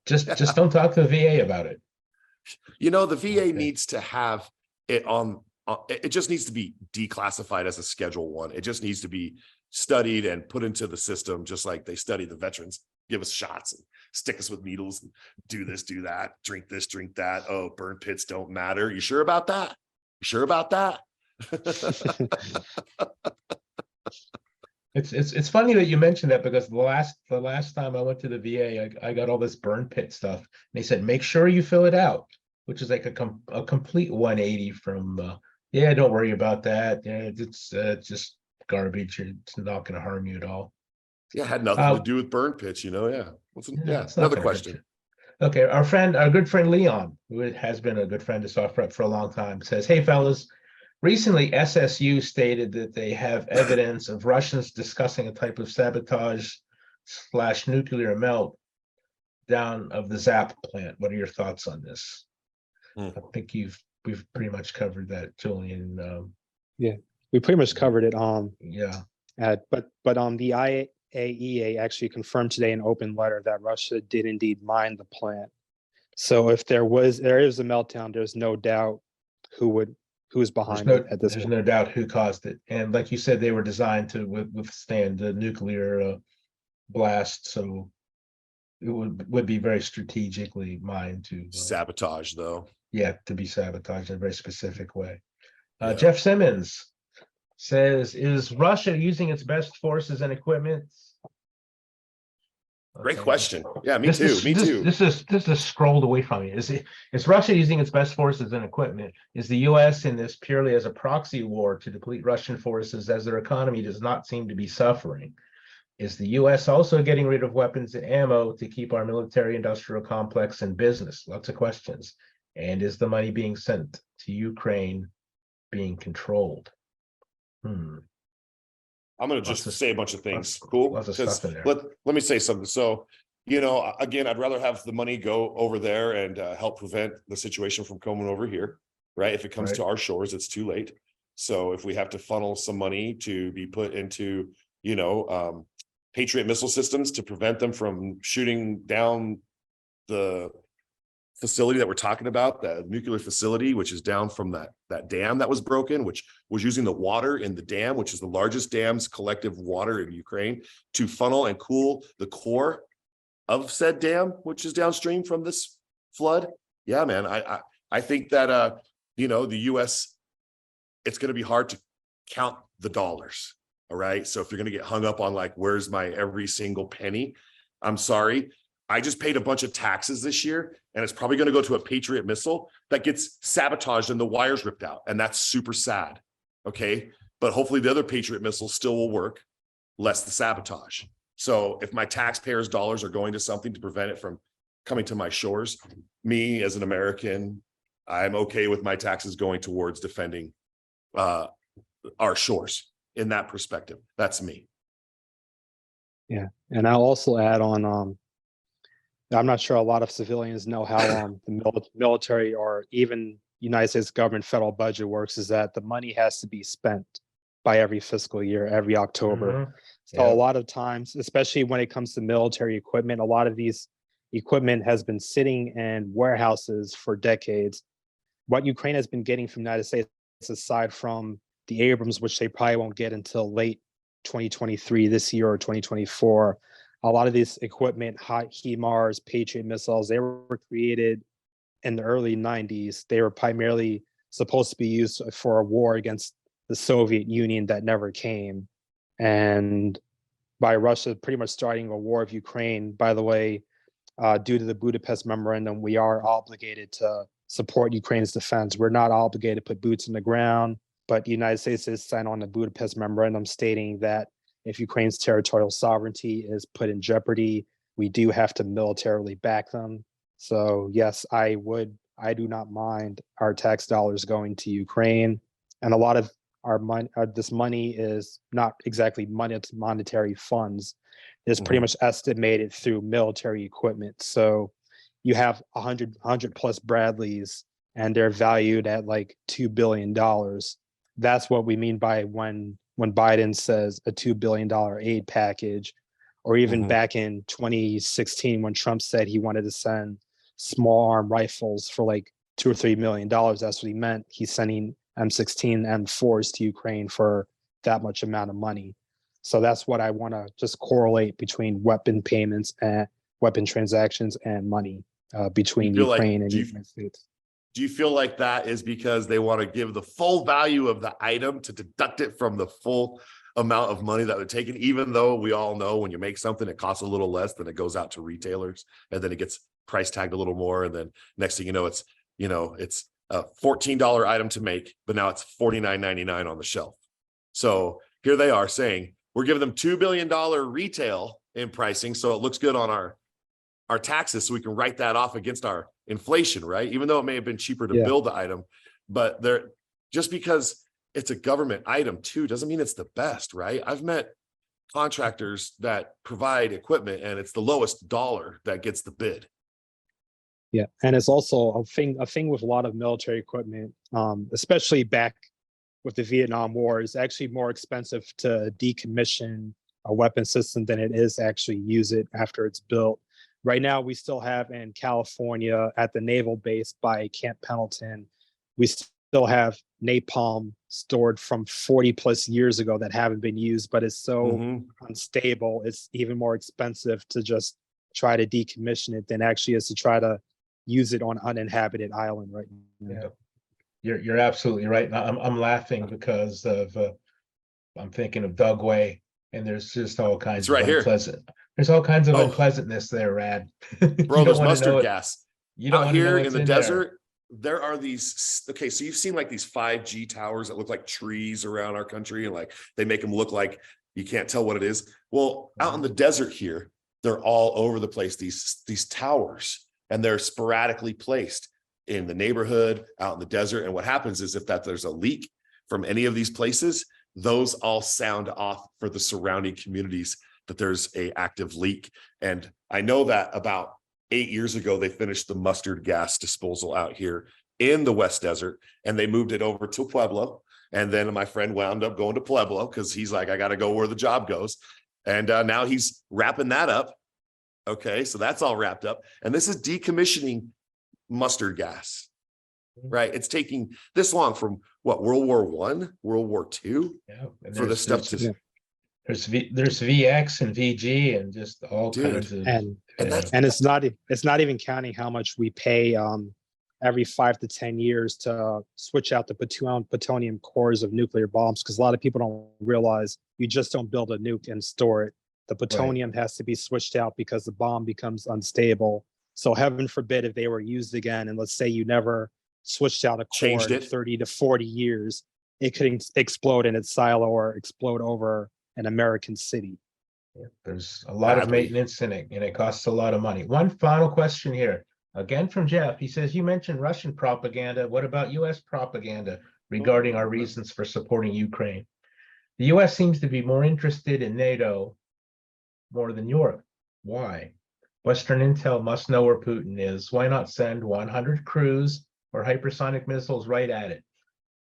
Speaker 1: Just don't talk to the VA about it.
Speaker 3: The VA
Speaker 1: Okay.
Speaker 3: needs to have it on. It just needs to be declassified as a Schedule 1. It just needs to be studied and put into the system, just like they study the veterans, give us shots and stick us with needles and do this, do that, drink this, drink that. Oh, burn pits don't matter. You sure about that? You sure about that?
Speaker 1: It's funny that you mentioned that, because the last time I went to the VA, I got all this burn pit stuff, and they said make sure you fill it out, which is like a complete 180 from yeah, don't worry about that. Yeah, it's just garbage. It's not going to harm you at all.
Speaker 3: Yeah, had nothing to do with burn pits, yeah.
Speaker 1: It's not
Speaker 3: Another
Speaker 1: gonna hurt
Speaker 3: question.
Speaker 1: you. Okay, our good friend Leon, who has been a good friend of SOFREP for a long time, says, "Hey fellas, recently SSU stated that they have evidence of Russians discussing a type of sabotage/nuclear meltdown of the ZAP plant. What are your thoughts on this?" I think we've pretty much covered that, Julian.
Speaker 2: We pretty much covered it.
Speaker 1: Yeah.
Speaker 2: But the IAEA actually confirmed today in an open letter that Russia did indeed mine the plant. So if there is a meltdown, there's no doubt who's behind it at this
Speaker 1: There's
Speaker 2: point.
Speaker 1: no doubt who caused it. And like you said, they were designed to withstand the nuclear blast. So it would be very strategically mined to
Speaker 3: Sabotage, though.
Speaker 1: to be sabotaged in a very specific way.
Speaker 3: Yeah.
Speaker 1: Jeff Simmons says, "Is Russia using its best forces and equipment?"
Speaker 3: Great
Speaker 1: Okay.
Speaker 3: question. Yeah, me too.
Speaker 1: This is scrolled away from me. Is Russia using its best forces and equipment? Is the U.S. in this purely as a proxy war to deplete Russian forces, as their economy does not seem to be suffering? Is the U.S. also getting rid of weapons and ammo to keep our military-industrial complex in business? Lots of questions. And is the money being sent to Ukraine being controlled?
Speaker 3: I'm going to just say a bunch of things.
Speaker 1: lots-
Speaker 3: Cool.
Speaker 1: lots of
Speaker 3: Because
Speaker 1: stuff in there.
Speaker 3: let me say something. So, again, I'd rather have the money go over there and help prevent the situation from coming over here, right? If it comes
Speaker 1: Right.
Speaker 3: to our shores, it's too late. So if we have to funnel some money to be put into, Patriot missile systems to prevent them from shooting down the facility that we're talking about, the nuclear facility, which is down from that dam that was broken, which was using the water in the dam, which is the largest dam's collective water in Ukraine, to funnel and cool the core of said dam, which is downstream from this flood. Yeah, man, I I think that, the US, it's going to be hard to count the dollars. All right. So if you're going to get hung up on like, where's my every single penny? I'm sorry. I just paid a bunch of taxes this year, and it's probably going to go to a Patriot missile that gets sabotaged and the wires ripped out. And that's super sad. Okay. But hopefully the other Patriot missiles still will work, less the sabotage. So if my taxpayers' dollars are going to something to prevent it from coming to my shores, me as an American, I'm okay with my taxes going towards defending our shores in that perspective. That's me.
Speaker 2: Yeah. And I'll also add on, I'm not sure a lot of civilians know how the military or even United States government federal budget works, is that the money has to be spent by every fiscal year, every October. So a lot of times, especially when it comes to military equipment, a lot of these equipment has been sitting in warehouses for decades. What Ukraine has been getting from the United States, aside from the Abrams, which they probably won't get until late 2023, this year, or 2024, a lot of this equipment, hot HIMARS, Patriot missiles, they were created in the early 90s. They were primarily supposed to be used for a war against the Soviet Union that never came. And by Russia pretty much starting a war of Ukraine, by the way, due to the Budapest Memorandum, we are obligated to support Ukraine's defense. We're not obligated to put boots in the ground, but the United States has signed on the Budapest Memorandum stating that if Ukraine's territorial sovereignty is put in jeopardy, we do have to militarily back them. So yes, I do not mind our tax dollars going to Ukraine. And a lot of our money, this money is not exactly monetary funds. It's pretty much estimated through military equipment. So you have 100 plus Bradleys, and they're valued at like $2 billion. That's what we mean by when Biden says a $2 billion aid package, or even back in 2016 when Trump said he wanted to send small arm rifles for like $2 or $3 million. That's what he meant. He's sending M16 M4s to Ukraine for that much amount of money. So that's what I want to just correlate between weapon payments and weapon transactions and money between Ukraine and the United States.
Speaker 3: Do you feel like that is because they want to give the full value of the item to deduct it from the full amount of money that would take it, even though we all know when you make something, it costs a little less, than it goes out to retailers, and then it gets price tagged a little more. And then next thing you know, it's a $14 item to make, but now it's $49.99 on the shelf. So here they are saying, we're giving them $2 billion retail in pricing, so it looks good on our taxes, so we can write that off against our inflation, right? Even though it may have been cheaper to build the item, but they're just because it's a government item too, doesn't mean it's the best, right? I've met contractors that provide equipment and it's the lowest dollar that gets the bid.
Speaker 2: Yeah, and it's also a thing with a lot of military equipment, especially back with the Vietnam War. It's actually more expensive to decommission a weapon system than it is actually use it after it's built. Right now, we still have in California at the naval base by Camp Pendleton, we still have napalm stored from 40 plus years ago that haven't been used, but it's so unstable. It's even more expensive to just try to decommission it than actually is to try to use it on uninhabited island right now.
Speaker 1: Yeah, you're absolutely right. And I'm laughing because of I'm thinking of Dugway, and there's just all kinds of unpleasant. There's all kinds of unpleasantness there, Rad.
Speaker 3: Bro, there's mustard gas.
Speaker 1: You don't
Speaker 3: out here in the desert. There are these. Okay, so you've seen like these 5G towers that look like trees around our country, and like they make them look like you can't tell what it is. Well, out in the desert here, they're all over the place. These towers, and they're sporadically placed in the neighborhood, out in the desert. And what happens is if there's a leak from any of these places, those all sound off for the surrounding communities that there's a active leak. And I know that about 8 years ago, they finished the mustard gas disposal out here in the West Desert, and they moved it over to Pueblo. And then my friend wound up going to Pueblo because he's like, I got to go where the job goes. And now he's wrapping that up. Okay, so that's all wrapped up. And this is decommissioning mustard gas, right? It's taking this long from what, World War I, World War II, for this stuff to...
Speaker 1: There's VX and VG and just all kinds of...
Speaker 2: And it's not even counting how much we pay every 5 to 10 years to switch out the plutonium cores of nuclear bombs, because a lot of people don't realize you just don't build a nuke and store it. The plutonium has to be switched out because the bomb becomes unstable. So heaven forbid if they were used again, and let's say you never switched out a core in 30 to 40 years, it could explode in its silo or explode over an American city.
Speaker 1: There's a lot of maintenance in it, and it costs a lot of money. One final question here, again from Jeff. He says, you mentioned Russian propaganda. What about US propaganda regarding our reasons for supporting Ukraine? The US seems to be more interested in NATO more than Europe. Why? Western intel must know where Putin is. Why not send 100 cruise or hypersonic missiles right at it?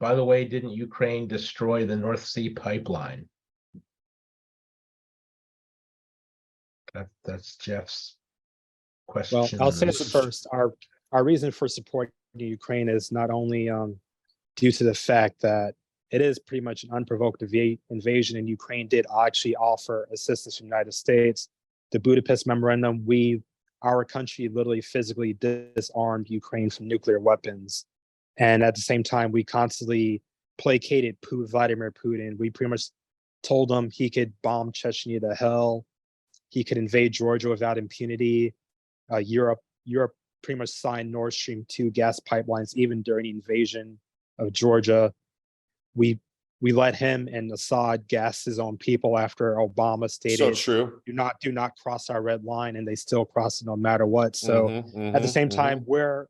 Speaker 1: By the way, didn't Ukraine destroy the North Sea pipeline? That's Jeff's question.
Speaker 2: Well, I'll say this first. Our reason for supporting Ukraine is not only due to the fact that it is pretty much an unprovoked invasion, and Ukraine did actually offer assistance from the United States. The Budapest Memorandum, our country literally physically disarmed Ukraine from nuclear weapons. And at the same time, we constantly placated Vladimir Putin. We pretty much told him he could bomb Chechnya to hell. He could invade Georgia without impunity. Europe pretty much signed Nord Stream 2 gas pipelines even during the invasion of Georgia. We let him and Assad gas his own people after Obama stated,
Speaker 3: so true,
Speaker 2: do not cross our red line, and they still cross it no matter what. So at the same time, we're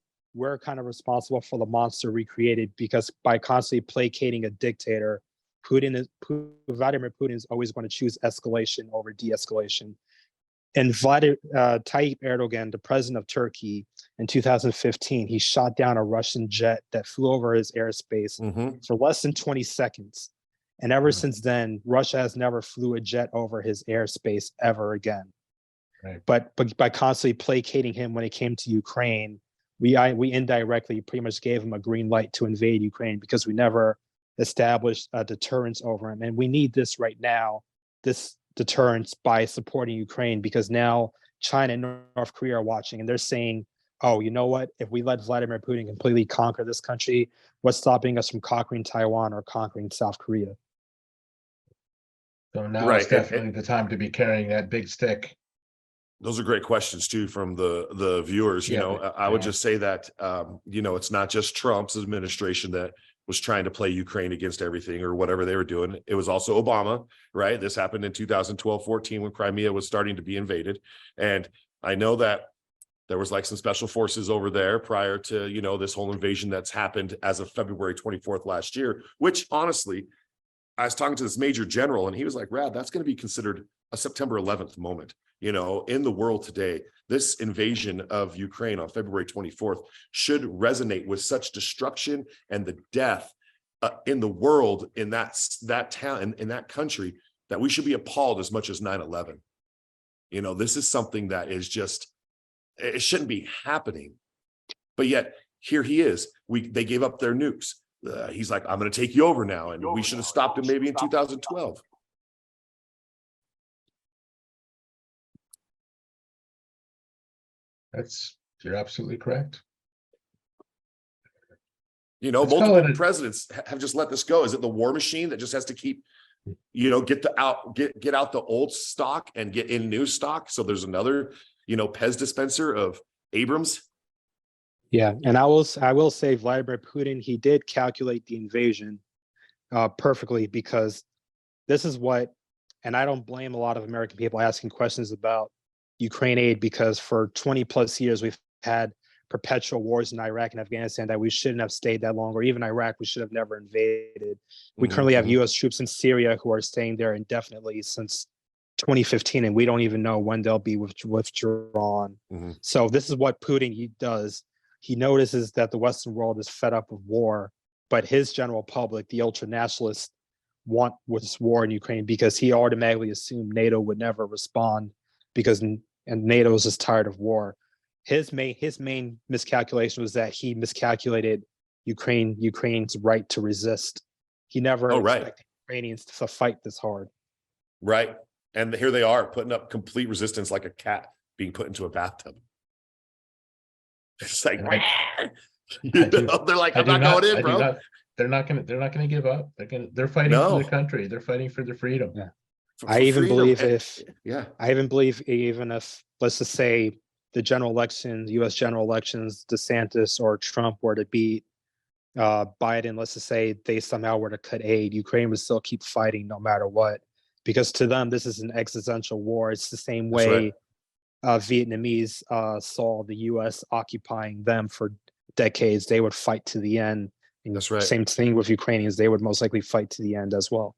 Speaker 2: kind of responsible for the monster we created, because by constantly placating a dictator, Vladimir Putin is always going to choose escalation over de-escalation. And Tayyip Erdogan, the president of Turkey, in 2015, he shot down a Russian jet that flew over his airspace for less than 20 seconds. And ever since then, Russia has never flew a jet over his airspace ever again. Right. But by constantly placating him when it came to Ukraine, we indirectly pretty much gave him a green light to invade Ukraine, because we never established a deterrence over him. And we need this right now, this deterrence, by supporting Ukraine, because now China and North Korea are watching, and they're saying, oh, you know what? If we let Vladimir Putin completely conquer this country, what's stopping us from conquering Taiwan or conquering South Korea?
Speaker 1: So now it's definitely the time to be carrying that big stick.
Speaker 3: Those are great questions too from the viewers. I would just say that it's not just Trump's administration that was trying to play Ukraine against everything or whatever they were doing. It was also Obama, right? This happened in 2012-14 when Crimea was starting to be invaded. And I know that there was like some special forces over there prior to, this whole invasion that's happened as of February 24th last year, which honestly, I was talking to this major general and he was like, Rad, that's going to be considered a September 11th moment. In the world today, this invasion of Ukraine on February 24th should resonate with such destruction and the death in the world, in that town, in that country, that we should be appalled as much as 9/11. This is something that is just, it shouldn't be happening. But yet here he is. They gave up their nukes. He's like, I'm going to take you over now. And we should have stopped him maybe in 2012.
Speaker 1: You're absolutely correct.
Speaker 3: Multiple presidents have just let this go. Is it the war machine that just has to keep, get out the old stock and get in new stock? So there's another, Pez dispenser of Abrams.
Speaker 2: Yeah, and I will say Vladimir Putin, he did calculate the invasion perfectly, because this is what, and I don't blame a lot of American people asking questions about Ukraine aid, because for 20 plus years we've had perpetual wars in Iraq and Afghanistan that we shouldn't have stayed that long, or even Iraq we should have never invaded. We currently have US troops in Syria who are staying there indefinitely since 2015, and we don't even know when they'll be withdrawn. So this is what Putin does. He notices that the Western world is fed up with war, but his general public, the ultra-nationalists, want this war in Ukraine, because he automatically assumed NATO would never respond, because NATO is just tired of war. His main miscalculation was that he miscalculated Ukraine's right to resist. He never expected Ukrainians to fight this hard.
Speaker 3: Right. And here they are putting up complete resistance, like a cat being put into a bathtub. It's like, You know, they're like,
Speaker 1: I
Speaker 3: I'm
Speaker 1: do
Speaker 3: not going
Speaker 1: I
Speaker 3: in,
Speaker 1: do
Speaker 3: bro.
Speaker 1: not- They're not gonna give up. They're fighting for
Speaker 3: No.
Speaker 1: their country. They're fighting for their freedom.
Speaker 2: Yeah.
Speaker 3: For
Speaker 2: I even
Speaker 3: freedom.
Speaker 2: believe
Speaker 3: And-
Speaker 2: if
Speaker 3: yeah,
Speaker 2: I even believe even if, let's just say, the general elections, U.S. general elections, DeSantis or Trump were to beat Biden, let's just say they somehow were to cut aid, Ukraine would still keep fighting no matter what, because to them this is an existential war. It's the same
Speaker 3: That's
Speaker 2: way
Speaker 3: right.
Speaker 2: Vietnamese saw the U.S. occupying them for decades. They would fight to the end. And
Speaker 3: That's right.
Speaker 2: Same thing with Ukrainians. They would most likely fight to the end as well.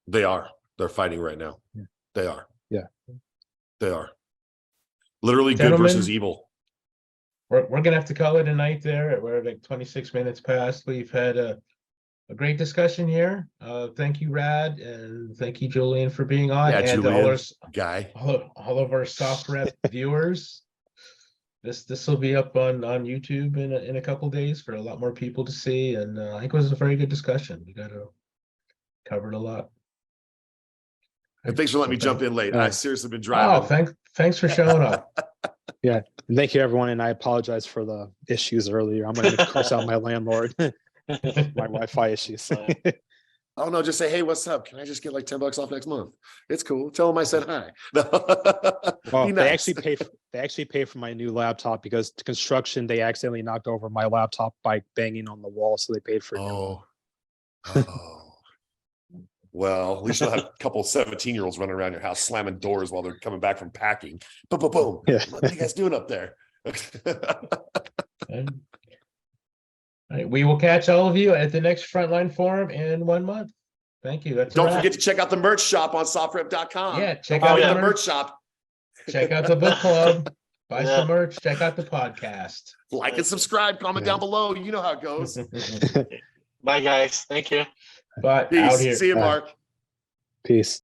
Speaker 3: They are. They're fighting right now.
Speaker 2: Yeah.
Speaker 3: They are.
Speaker 2: Yeah.
Speaker 3: They are. Literally good
Speaker 1: Gentlemen,
Speaker 3: versus evil.
Speaker 1: We're gonna have to call it a night there. We're like 26 minutes past. We've had a great discussion here. Thank you, Rad, and thank you, Julian, for being on,
Speaker 3: Yeah,
Speaker 1: and
Speaker 3: Julian, Guy.
Speaker 1: all of our SOFREP viewers. This will be up on YouTube in a couple days for a lot more people to see, and I think it was a very good discussion. We covered a lot.
Speaker 3: And thanks for letting me jump in late.
Speaker 2: Yeah.
Speaker 3: I seriously been driving.
Speaker 1: Oh, thanks for showing up.
Speaker 2: Yeah. And thank you, everyone. And I apologize for the issues earlier. I'm going to curse out my landlord, my Wi-Fi issues.
Speaker 3: Oh no, just say, hey, what's up? Can I just get like $10 off next month? It's cool. Tell them I said hi.
Speaker 2: Well,
Speaker 3: Be
Speaker 2: they
Speaker 3: nice.
Speaker 2: actually paid for my new laptop because to construction they accidentally knocked over my laptop by banging on the wall, so they paid for it.
Speaker 3: Oh. Oh. Well, at least you'll have a couple 17-year-olds running around your house slamming doors while they're coming back from packing. Boom, boom, boom.
Speaker 2: Yeah.
Speaker 3: What are you guys doing up there?
Speaker 1: All right, we will catch all of you at the next Frontline Forum in 1 month. Thank you. That's a
Speaker 3: Don't
Speaker 1: wrap.
Speaker 3: forget to check out the merch shop on SOFREP.com.
Speaker 1: Yeah, check
Speaker 3: Don't
Speaker 1: out
Speaker 3: forget
Speaker 1: the
Speaker 3: the merch shop.
Speaker 1: Check out the book club. Buy
Speaker 4: Yeah.
Speaker 1: some merch. Check out the podcast.
Speaker 3: Like and subscribe. Comment
Speaker 2: Yeah.
Speaker 3: down below. You know how it goes.
Speaker 4: Bye, guys. Thank you.
Speaker 1: But out
Speaker 3: Peace.
Speaker 1: here.
Speaker 3: See you,
Speaker 2: Bye.
Speaker 3: Mark.
Speaker 2: Peace.